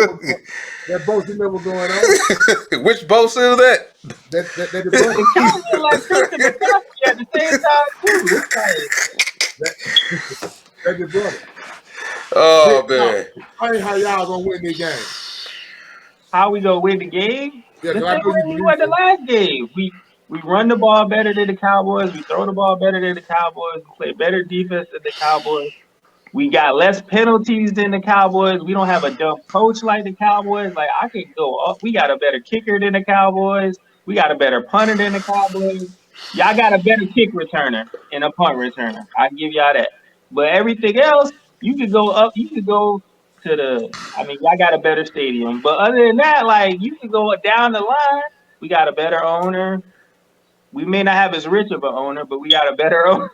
That Bosa never going on. Which Bosa is that? That like Christian McCaffrey at the same time too. It's like, That's your brother. Oh man. Hey, how y'all gonna win this game? how we gonna win the game? Yeah, The because I same know you way we believe won the so. last game. We run the ball better than the Cowboys. We throw the ball better than the Cowboys. We play better defense than the Cowboys. We got less penalties than the Cowboys. We don't have a dumb coach like the Cowboys. Like I could go up. We got a better kicker than the Cowboys. We got a better punter than the Cowboys. Y'all got a better kick returner and a punt returner. I give y'all that. But everything else, you could go up. You could go to the. I mean, y'all got a better stadium. But other than that, like you could go down the line. We got a better owner. We may not have as rich of an owner, but we got a better owner.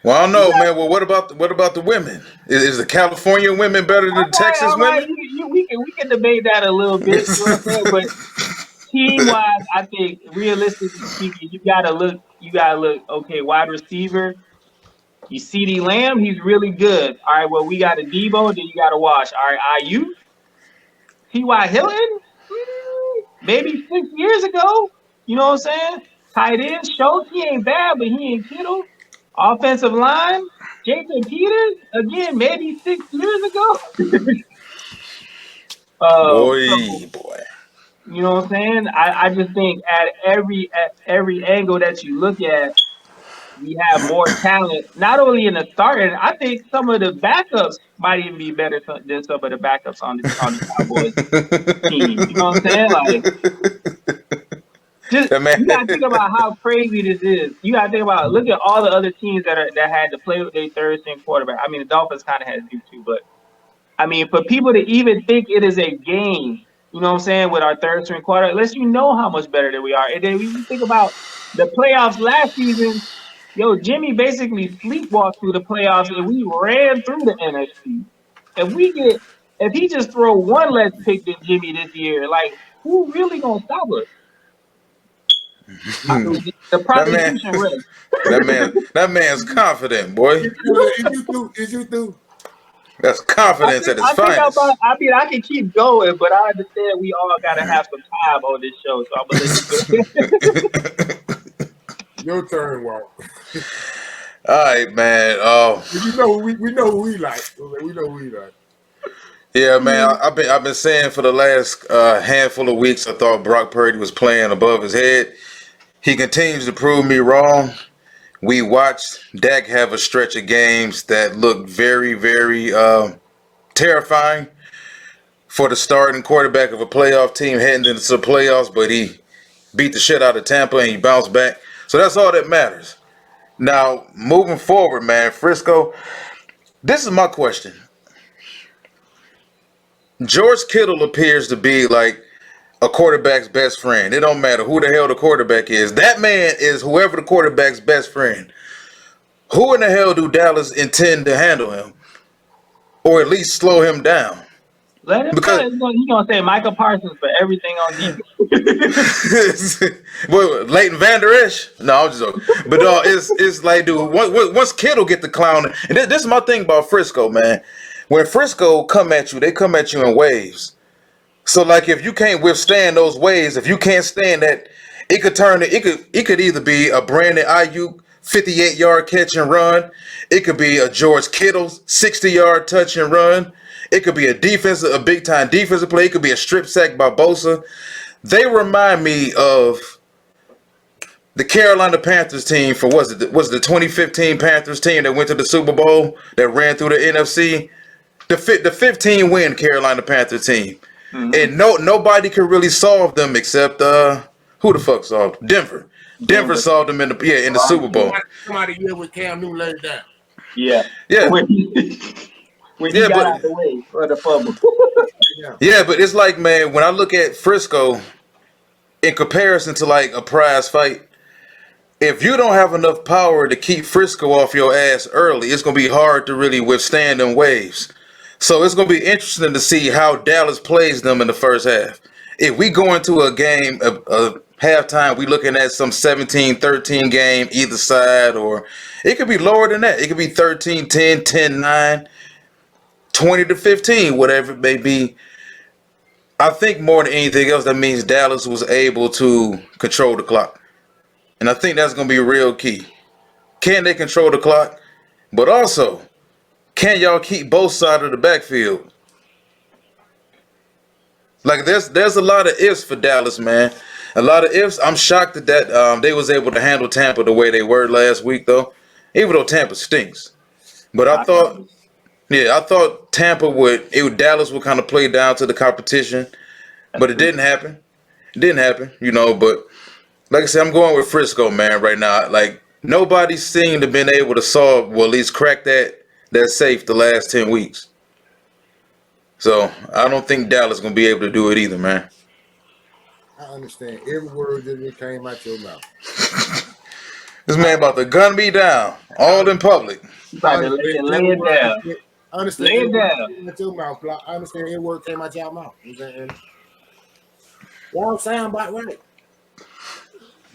Well, I don't know, man. Well, what about the women? Is the California women better than the Texas All right, women? we can debate that a little bit, you know what I'm saying? But team wise, I think realistically speaking, you gotta look. Okay, wide receiver, you CD Lamb, he's really good. All right, well we got a Debo, then you got to watch. All right, IU, T.Y. Hilton, maybe 6 years ago, you know what I'm saying? Tight end, Schultz, he ain't bad, but he ain't Kittle. Offensive line, Jason Peters, again, maybe 6 years ago. So Boy. you know what I'm saying? I just think at every angle that you look at, we have more talent. Not only in the starter, I think some of the backups might even be better than some of the backups on the Cowboys team. You know what I'm saying? Like, just That man. you gotta think about how crazy this is. You gotta think about look at all the other teams that had to play with their third string quarterback. I mean, the Dolphins kind of had to do too, but I mean, for people to even think it is a game, you know what I'm saying, with our third string quarter, lets you know how much better than we are. And then we think about the playoffs last season. Yo, Jimmy basically sleepwalked through the playoffs, and we ran through the NFC. If he just throw one less pick than Jimmy this year, like who really gonna stop us? I mean, the That man. prosecution ready. That man's confident, boy. Is you through? That's confidence at its I think finest. I mean, I can keep going, but I understand we all gotta have some time on this show, so I'm gonna let you go. Your turn, Walt. All right, man. You know we know who we like. We know who we like. Yeah, man. I've been saying for the last handful of weeks, I thought Brock Purdy was playing above his head. He continues to prove me wrong. We watched Dak have a stretch of games that looked very, very terrifying for the starting quarterback of a playoff team heading into the playoffs, but he beat the shit out of Tampa and he bounced back. So that's all that matters. Now, moving forward, man, Frisco, this is my question. George Kittle appears to be like a quarterback's best friend. It don't matter who the hell the quarterback is. That man is whoever the quarterback's best friend. Who in the hell do Dallas intend to handle him? Or at least slow him down? Let him tell Because it. He's gonna say Michael Parsons for everything on defense. well, Leighton Vander Esch. No, I'm just joking. But it's like, dude, once Kittle get the clown, and this is my thing about Frisco, man. When Frisco come at you, they come at you in waves. So like, if you can't withstand those waves, if you can't stand that, it could turn. It could either be a Brandon Ayuk 58-yard catch and run. It could be a George Kittle 60-yard touch and run. It could be a big time defensive play. It could be a strip sack by Bosa. They remind me of the Carolina Panthers team for was it the 2015 Panthers team that went to the Super Bowl that ran through the NFC. The 15 win Carolina Panther team, and nobody could really solve them except who the fuck solved them? Denver. Denver Denver. solved them in the Super Bowl. Somebody here with Cam Newton laid down. Yeah. Yeah, When he yeah, got but out the way for the fumble. Yeah. yeah, but it's like, man, when I look at Frisco in comparison to like a prize fight, if you don't have enough power to keep Frisco off your ass early, it's gonna be hard to really withstand them waves. So it's going to be interesting to see how Dallas plays them in the first half. If we go into a game of halftime, we looking at some 17-13 game either side, or it could be lower than that. It could be 13-10, 10-9, 20-15, whatever it may be. I think more than anything else, that means Dallas was able to control the clock. And I think that's going to be real key. Can they control the clock? But also, can y'all keep both sides of the backfield? Like there's a lot of ifs for Dallas, man. A lot of ifs. I'm shocked that they was able to handle Tampa the way they were last week, though. Even though Tampa stinks, but I thought, yeah, I thought Dallas would kind of play down to the competition, but it didn't happen. It didn't happen, But like I said, I'm going with Frisco, man. Right now, like nobody seemed to been able to solve, well, at least crack that safe the last 10 weeks. So I don't think Dallas gonna be able to do it either, man. I understand every word that came out your mouth. This man about to gun me down, all in public. About to lay it down. I understand lay it down. Your mouth. I understand every word came out your mouth. Y'all sound about right.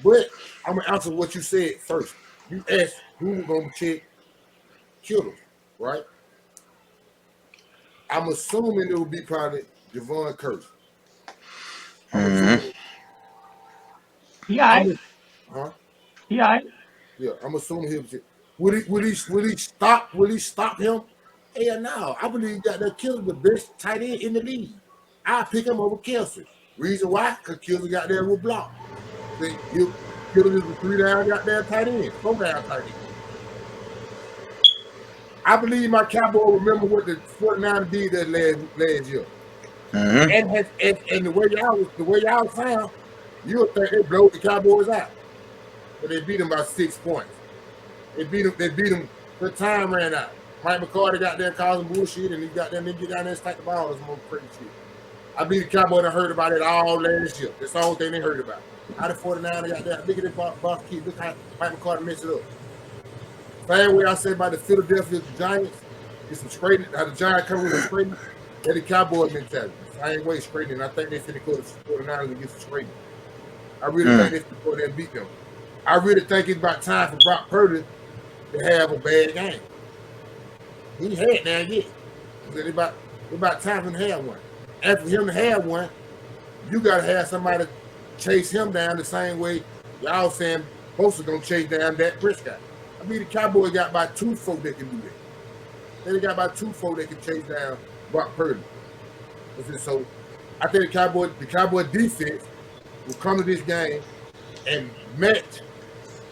But I'm gonna answer what you said first. You asked who gonna check killers, right? I'm assuming it will be probably Javon Curse. Mm-hmm. Yeah. Huh? Yeah. Yeah, I'm assuming he'll check. Will he stop? Will he stop him? Hell no. I believe that Killer the best tight end in the league. I pick him over Kelsey. Reason why? Because Killer got there with block. Killer is a 3-down goddamn tight end, 4-down tight end. I believe my Cowboy remember what the 49ers did that last year. Mm-hmm. And the way y'all sound, you'll think they blow the Cowboys out. But they beat them by 6 points. They beat them. The time ran out. Mike McCarthy got there causing bullshit, and he got them. They get down there and stack the ball. That's more crazy shit. I believe the Cowboys heard about it all last year. That's the only thing they heard about. How the 49ers got there. Look at this boss kid. Look how Mike McCarthy messed it up. Same way I said about the Philadelphia Giants, get some straightening. How the Giants come with a straightening, that's the Cowboy mentality. Same way straightening. I think they finna go to the 49ers and get some straightening. I really think this before they beat them. I really think it's about time for Brock Purdy to have a bad game. He had now yet. It's about time for him to have one. And for him to have one, you gotta have somebody chase him down the same way y'all saying Bosa gonna chase down Dak Prescott. I mean, the Cowboys got about 2 folk that can do that. They got about 2 folk that can chase down Brock Purdy. So I think the Cowboy defense will come to this game and match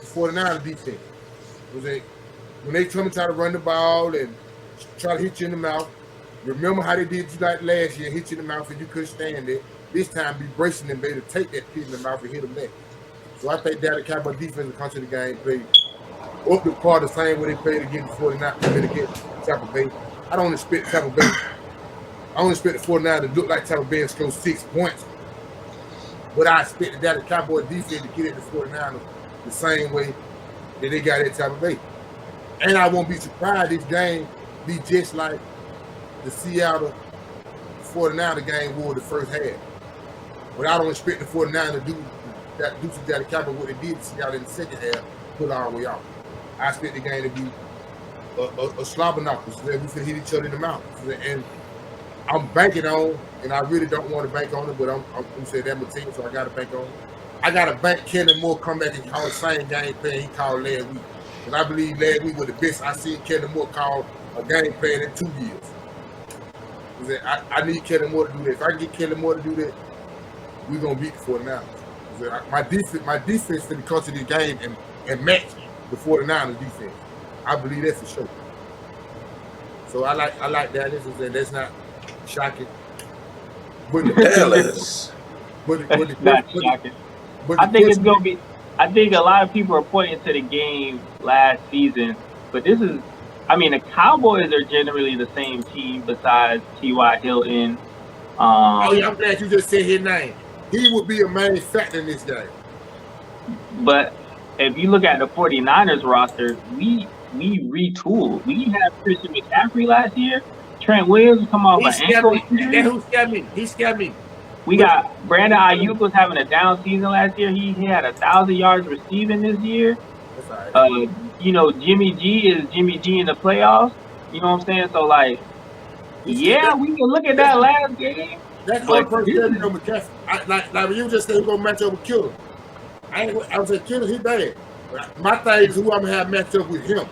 the 49ers defense. When they come and try to run the ball and try to hit you in the mouth, remember how they did you like last year, hit you in the mouth and you couldn't stand it. This time be bracing them, to take that hit in the mouth and hit them back. So I think that the Cowboy defense will come to the game, play up the part the same way they played against the 49ers, against Tampa Bay. I don't expect Tampa Bay. I don't expect the 49ers to look like Tampa Bay and score 6 points. But I expected that the Cowboy defense to get at the 49ers the same way that they got at Tampa Bay. And I won't be surprised this game be just like the Seattle 49er game was the first half. But I don't expect the 49ers to do to the Cowboys what they did to Seattle in the second half, put all the way out. I expect the game to be a slobber knocker, so that we can hit each other in the mouth. And I'm banking on, and I really don't want to bank on it, but I'm saying that my team, so I got to bank on it. I got to bank Kellen Moore come back and call the same game plan he called last week. Because I believe last week was the best I seen Kellen Moore call a game plan in 2 years. I need Kellen Moore to do that. If I can get Kellen Moore to do that, we're going to beat the 49ers. My defense for the come to this game and match the 49ers defense. I believe that for sure. So I like that. That's not shocking. But Dallas. Not shocking. I think it's gonna be. I think a lot of people are pointing to the game last season, but this is. I mean, the Cowboys are generally the same team besides T.Y. Hilton. I'm glad you just said his name. He would be a main factor in this game. But if you look at the 49ers roster, we retooled. We had Christian McCaffrey last year. Trent Williams come off an ankle injury. That's who scared me. He scared me. We got Brandon Ayuk was having a down season last year. He had 1,000 yards receiving this year. That's all right. Jimmy G is Jimmy G in the playoffs. You know what I'm saying? So like, yeah, we can look at that last game. That's all person McCaffrey. Like when you just said he's gonna match up with Killer. I was saying Killer, he bad. But my thing is who I'm gonna have matched up with him.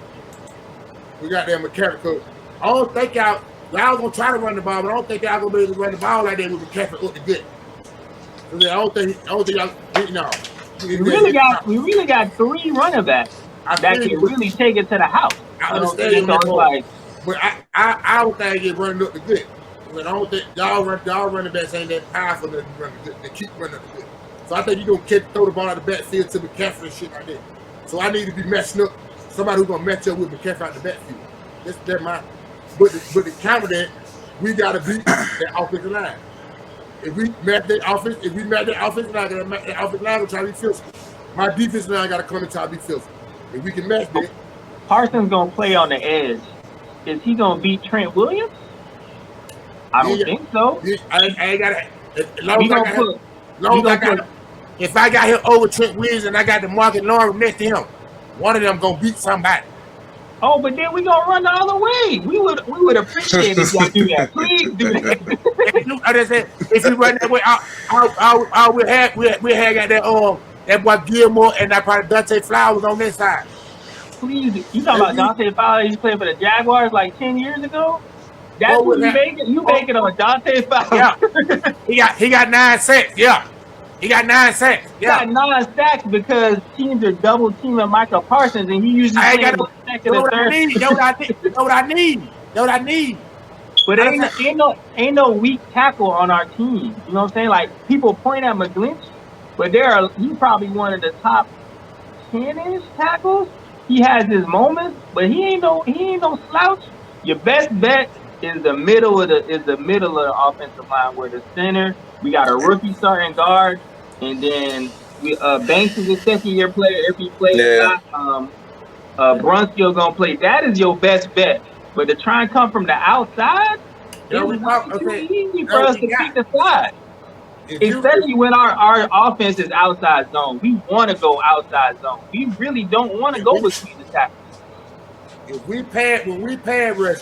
We got that McCaffrey. I don't think y'all gonna try to run the ball, but I don't think y'all gonna be able to run the ball like that with McCaffrey up the good. So I don't think y'all We really got 3 running backs that can really take it to the house. I understand but I don't think it running up the good. I don't think y'all running backs ain't that powerful to run the good. They keep running up the good. So I think you're gonna throw the ball out the backfield to McCaffrey and shit like that. So I need to be matching up somebody who's gonna match up with McCaffrey out the backfield. That's my. But the counter that we gotta beat that offensive line. If we match that offense, offensive line, that offensive line will try to be physical. My defensive line gotta come and try to be physical. If we can match that. Parsons gonna play on the edge. Is he gonna beat Trent Williams? I don't think so. I ain't got it. If I got him over Trent Williams and I got the Marcus Lawrence next to him, one of them gonna beat somebody. Oh, but then we gonna run the other way. We would appreciate if y'all do that. Please do that. I just said if you run that way, we had got that boy Gilmore and that probably Dante Flowers on this side. Please, you talking about Dante Flowers? He played for the Jaguars like 10 years ago. That's what you making. You making on Dante Flowers? Yeah, he got 9 sacks. Yeah, he got 9 sacks. Yeah, he got 9 sacks because teams are double teaming Michael Parsons, and he usually plays the second and third. Know what I need. But ain't no weak tackle on our team. You know what I'm saying? Like people point at McGlinch, but he's probably one of the top 10-ish tackles. He has his moments, but he ain't no slouch. Your best bet is the middle of the offensive line, where the center, we got a rookie starting guard, and then Banks is a second-year player. If he plays, Brunskill gonna play. That is your best bet. But to try and come from the outside, it's too easy for us to pick the side. Especially when our offense is outside zone. We want to go outside zone. We really don't want to go between the tackles. When we pad rush,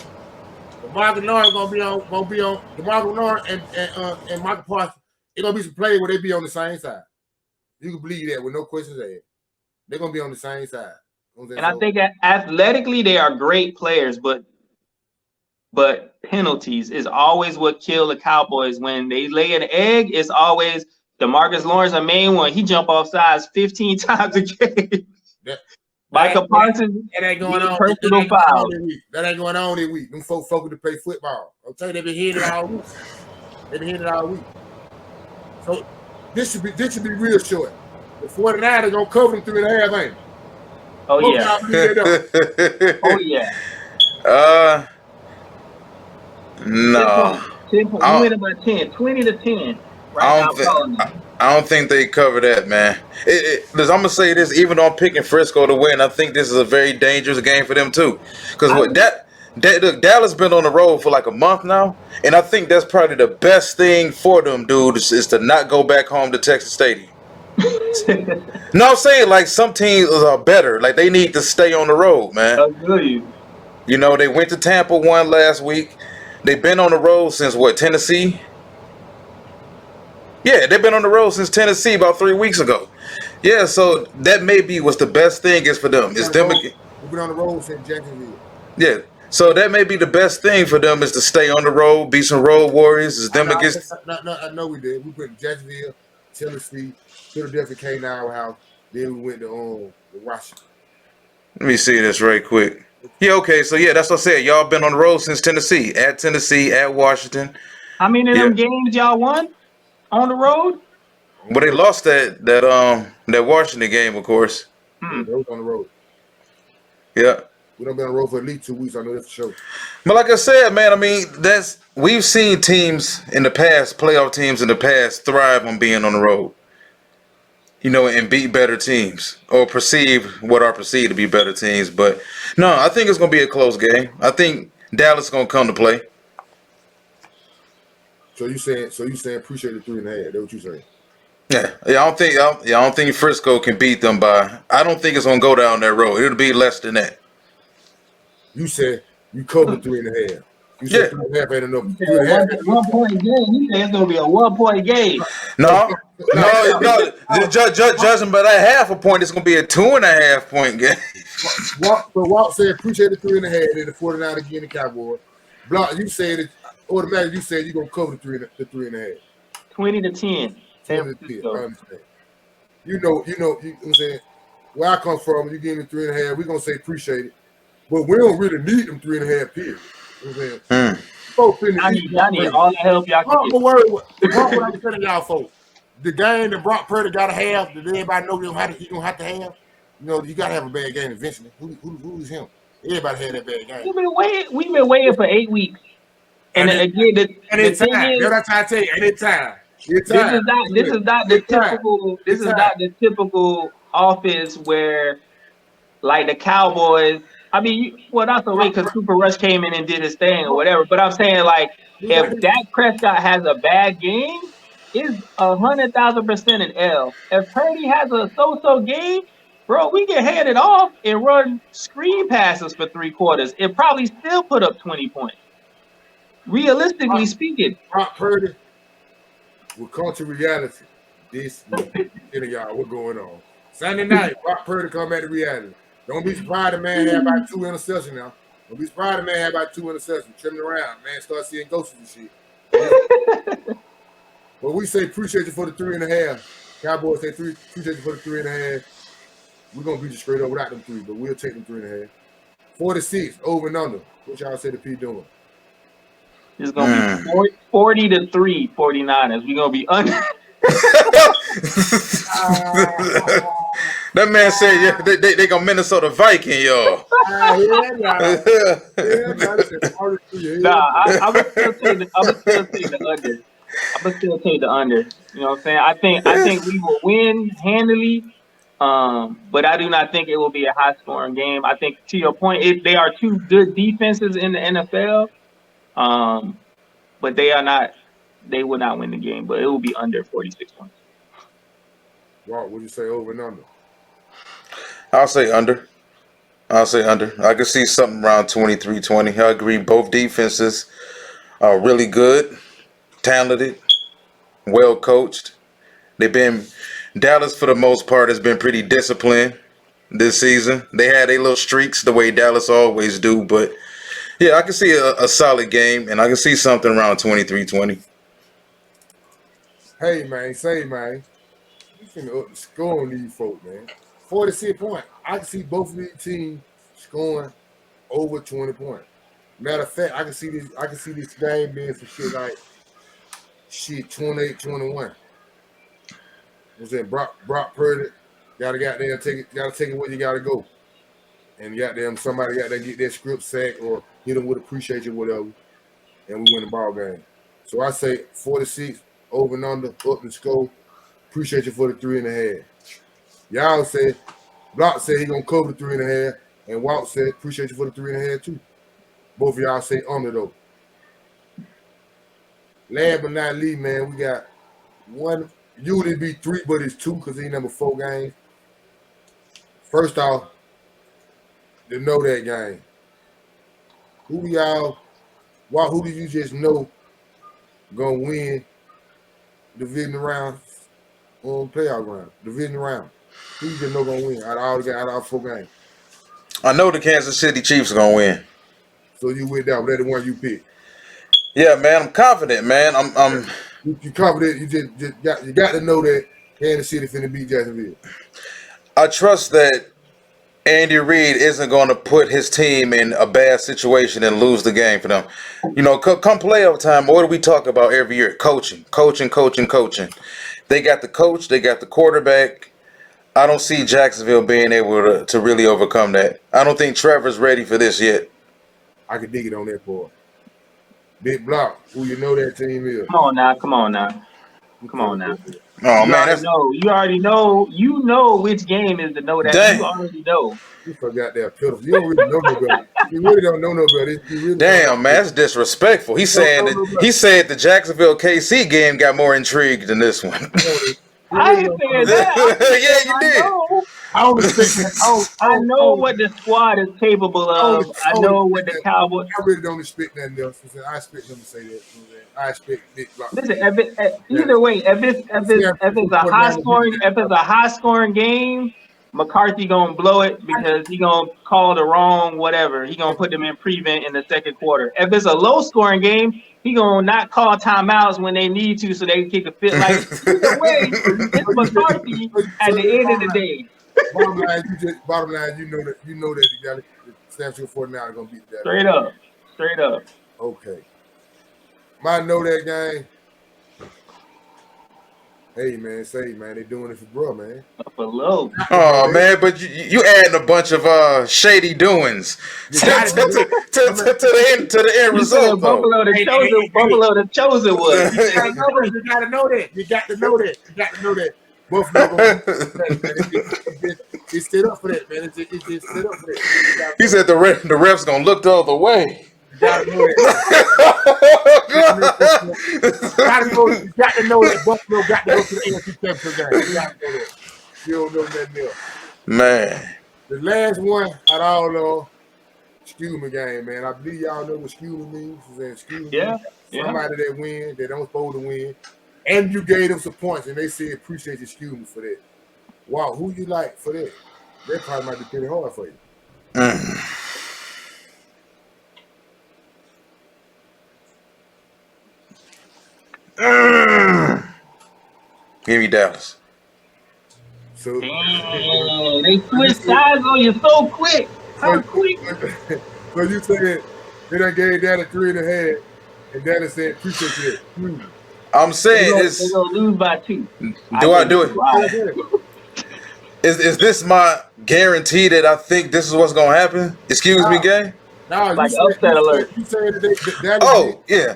DeMarcus Lawrence gonna be on DeMarcus Lawrence and Michael Parsons. It's gonna be some plays where they be on the same side. You can believe that with no questions asked. They're gonna be on the same side. And I think that athletically they are great players, but penalties is always what kill the Cowboys. When they lay an egg, it's always DeMarcus Lawrence, the main one. He jump off sides 15 times a game. Michael Parsons, that ain't going on. That ain't going on this week. Them folks focus to play football. I'll tell you, they've been hitting it all week. So this should be real short. The 49ers gonna cover them 3.5, ain't it? Oh yeah. Oh yeah. No. 10 points. You win about 10, 20 to 10. I don't think they cover that, man. I'm gonna say this: even though I'm picking Frisco to win, I think this is a very dangerous game for them too. Because Dallas been on the road for like a month now, and I think that's probably the best thing for them, dude, is to not go back home to Texas Stadium. No, I'm saying like some teams are better. Like they need to stay on the road, man. I feel you. You know, they went to Tampa one last week. They've been on the road since Tennessee? Yeah, they've been on the road since Tennessee about 3 weeks ago. Yeah, so that maybe was the best thing is for them. We've been on the road since Jacksonville. Yeah, so that may be the best thing for them is to stay on the road, be some road warriors. Is them against? I know we did. We went to Jacksonville, Tennessee, Philadelphia, came to our house. Then we went to Washington. Let me see this right quick. Yeah, okay, so yeah, that's what I said. Y'all been on the road since Tennessee, at Washington. How many of them games y'all won on the road? Well, they lost that Washington game, of course. They was on the road. Yeah. We done been on the road for at least 2 weeks. I know that for sure. But like I said, man, I mean, we've seen teams in the past, playoff teams in the past, thrive on being on the road. You know, and beat better teams or what are perceived to be better teams. But no, I think it's going to be a close game. I think Dallas is going to come to play. So you saying appreciate the 3.5? That's what you saying? Yeah. I don't think Frisco can beat them by. I don't think it's going to go down that road. It'll be less than that. You said you cover 3.5. You said 3.5 ain't enough. He said 1 point game. He said it's gonna be a 1 point game. No, judging by that half a point, it's gonna be a 2.5 point game. Walt said appreciate the 3.5 and the 49 again the Cowboys. Block, you said it automatically. You said you're gonna cover the 3.5. 20-10. 20-10. I understand. You know what I'm saying? Where I come from, you give me 3.5, we're gonna say appreciate it. But we don't really need them 3.5 period. You know what I'm saying? I need all the help y'all can get. What I'm telling y'all folks. The game that Brock Purdy gotta have, that everybody know he gonna have to have. You know, you gotta have a bad game eventually. Who is him? Everybody had that bad game. We've been waiting for 8 weeks. And again, the thing is, that's how I tell you, anytime. This is not the typical offense where, like the Cowboys. I mean, not so late because Cooper Rush came in and did his thing or whatever. But I'm saying, like, if Dak Prescott has a bad game, it's 100,000% an L. If Purdy has a so-so game, bro, we get handed off and run screen passes for 3 quarters. It probably still put up 20 points. Realistically speaking, Brock Purdy will come to reality. This y'all, what's going on? Sunday night, Brock Purdy come back to reality. Don't be surprised the man had about 2 interceptions now. Don't be surprised the man had about 2 interceptions. Trimming around, man. Start seeing ghosts and shit. But we say appreciate you for the 3.5. Cowboys say appreciate you for the 3.5. We're gonna beat you straight up without them 3, but we'll take them 3.5. 46 over and under. What y'all say the P doing? It's gonna be 40-3 49ers. We're gonna be under. That man said they gonna Minnesota Viking, y'all. I'm gonna still take the under. I'm gonna still take the under. You know what I'm saying? I think we will win handily. But I do not think it will be a high scoring game. I think, to your point, they are 2 good defenses in the NFL. But they will not win the game, but it will be under 46 points. What would you say, over and under? I'll say under. I can see something around 23-20. I agree. Both defenses are really good, talented, well coached. Dallas, for the most part, has been pretty disciplined this season. They had their little streaks the way Dallas always do, but yeah, I can see a solid game, and I can see something around 23-20. Hey, man. You finna up the score on these folks, man. 46 points. I can see both of these teams scoring over 20 points. Matter of fact, I can see this game being for shit like 28-21. I'm saying Brock Purdy gotta take it where you gotta go. And somebody got to get that script sack or hit them with appreciate you, whatever, and we win the ball game. So I say 46 over and under, up and score. Appreciate you for the 3.5. Y'all said Block said he gonna cover the 3.5, and Walt said appreciate you for the 3.5 too. Both of y'all say under though. Last but not least, man, we got one. Usually be 3, but it's 2 because he number 4 games. First off, to know that game. Who do you just know gonna win division round on playoff round? Division round. Who you just know gonna win out of all 4 games? I know the Kansas City Chiefs are gonna win. So you with that? That's the one you picked. Yeah, man, I'm confident, man. I'm You confident? You got to know that Kansas City finna beat Jacksonville. I trust that Andy Reid isn't going to put his team in a bad situation and lose the game for them. You know, come playoff time, what do we talk about every year? Coaching. They got the coach, they got the quarterback. I don't see Jacksonville being able to really overcome that. I don't think Trevor's ready for this yet. I could dig it on that part. Big Block, who you know that team is. Come on now. Oh, man, you already know. You know which game is to know that. Dang. You already know. You forgot that pitiful. You don't really know nobody. You really don't know nobody. Damn, man, that's disrespectful. He said the Jacksonville KC game got more intrigue than this one. I ain't saying that. Yeah, you did. I don't expect that. I know what the squad is capable of. I know what the Cowboys. I really don't expect nothing else. I expect them to say that. I expect big block. Listen, either way, if it's a high scoring game, McCarthy gonna blow it because he gonna call the wrong whatever. He gonna put them in prevent in the second quarter. If it's a low scoring game, he gonna not call timeouts when they need to so they can kick a fit. Like either way, it's McCarthy at the end of the day. Bottom line, you know that you got the San Francisco 49ers are gonna beat that. Straight up. Okay. Might know that game. Hey man, they doing it for bro, man. For low. Oh man, but you adding a bunch of shady doings to the end result. Buffalo the chosen one. You gotta know that. You got to know that. Buffalo, it's set up for that, man. It's set up for that. He said the refs gonna look the other way. You gotta know that. You got to know that Buffalo got to go to the AFC Championship game. You got to know that. You don't know nothing else. Man. The last one, I don't know. Excuse me game, man. I believe y'all know what excuse me means. Somebody that win, they don't supposed to win. And you gave them some points, and they said, appreciate you, excuse me for that. Wow, who you like for that? That probably might be pretty hard for you. Give me Dallas. So they switched sides on you so quick. So quick. So you said they done gave Dallas 3.5, and Dallas said, appreciate you. I'm saying they're gonna lose by 2. Do I do it? Is this my guarantee that I think this is what's gonna happen? Excuse me, gang? No, like upset alert. You said that oh, yeah.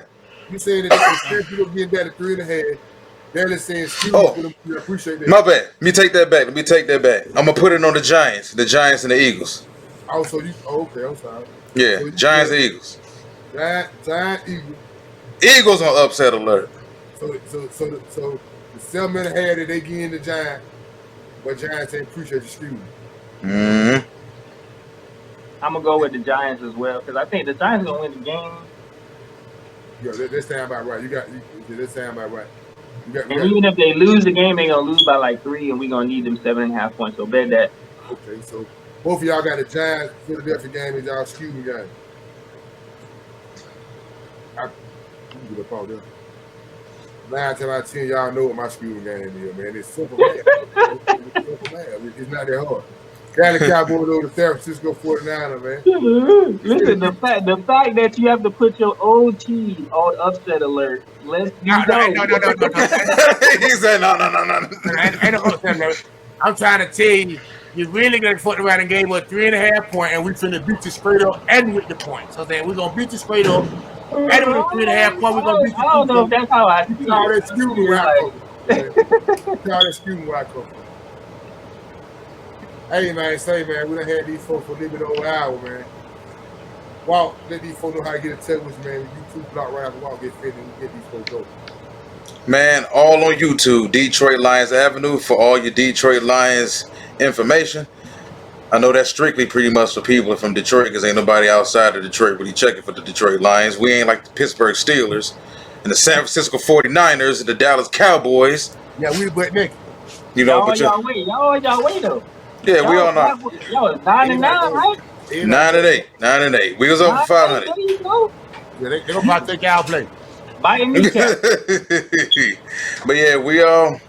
You said that they were getting that at 3.5. Dallas saying, excuse me, I appreciate that. My bad. Let me take that back. I'm gonna put it on the Giants and the Eagles. Oh, so you okay, I'm sorry. Yeah, so Giants and Eagles. Giants, Eagles. Eagles on upset alert. So the 7.5 that they give in the Giants, but Giants ain't appreciate the excuse me. Mm-hmm. I'm gonna go with the Giants as well because I think the Giants gonna win the game. Yeah, that sound about right. That sound about right. Even if they lose the game, they gonna lose by like 3, and we gonna need them 7.5 points. So bet that. Okay, so both of y'all got the Giants, Philadelphia game is y'all excuse me game. I get up out there. 9 times out of 10, y'all know what my excuse game is, man. It's simple, man. It's not that hard. Got the Cowboys over the San Francisco 49ers, man. Listen, the fact that you have to put your own team on upset alert. No. He said no. I'm trying to tell you, you really gonna fuck around and game with 3.5 points, and we finna beat you straight up and with the points. So then we're gonna beat you straight up and with the 3.5 points. We're gonna beat you. I don't know if that's how I see it. Y'all excuse me where I come from. Hey man, we done had these folks for a little bit over an hour, man. Wow, let these folks know how to get in touch with you, man. YouTube block right after Wow get fit and get these folks over. Man, all on YouTube, Detroit Lions Avenue for all your Detroit Lions information. I know that's strictly pretty much for people from Detroit because ain't nobody outside of Detroit really checking for the Detroit Lions. We ain't like the Pittsburgh Steelers and the San Francisco 49ers and the Dallas Cowboys. Yeah, we butt naked. You know, y'all wait though. Yeah, we all know. Y'all 9-9, right? 9-8. We was over 500. Yeah, they don't about to take our play. Biting kneecap. But yeah, we all.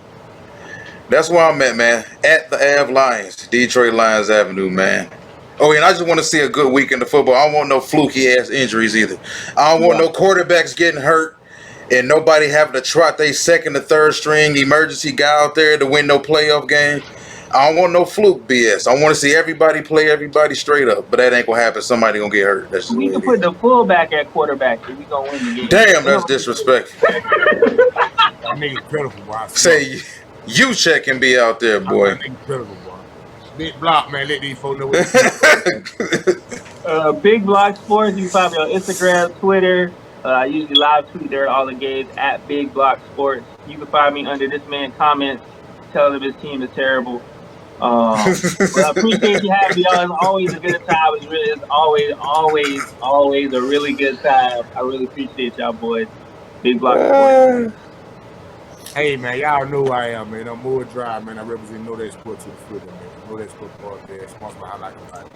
That's where I'm at, man. At the Av Lions, Detroit Lions Avenue, man. Oh, and I just want to see a good weekend of football. I don't want no fluky ass injuries either. I don't want no quarterbacks getting hurt and nobody having to trot their second or third string emergency guy out there to win no playoff game. I don't want no fluke BS. I want to see everybody play everybody straight up, but that ain't gonna happen. Somebody gonna get hurt. That's we can put the fullback at quarterback if we gonna win the game. Damn, that's disrespectful. That nigga's pitiful, boy. Say you check and be out there, boy. That nigga's pitiful, boy. Big block, man. Let these folks know what Big Block Sports. You can find me on Instagram, Twitter. I usually live tweet there at all the games at Big Block Sports. You can find me under this man's comments telling him his team is terrible. Well, I appreciate you having me on. It's always a good time. It's always a really good time. I really appreciate y'all boys. Big block support. Hey man, y'all know who I am, man. I'm Moore Drive, man. I represent Know That Sport to the fullest, man. Know That Sport Podcast, sponsored by Highlight Life.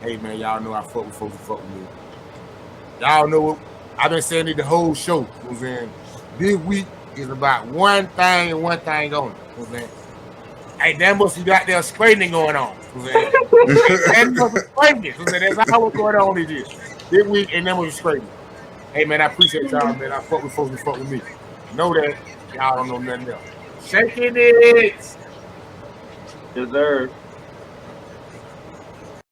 Hey man, y'all know I fuck with folks who fuck with me. Y'all know what I've been saying it the whole show. You know what I'm saying? This week is about one thing and one thing only. You know what I'm saying? Hey, that must be got there straightening going on. You know what I'm saying? That must be straightening. You know what I'm saying? That's all what's going on this week, and that was straightening. Hey man, I appreciate y'all, man. I fuck with folks who fuck with me. Know that y'all don't know nothing else. Shaking it. Deserve.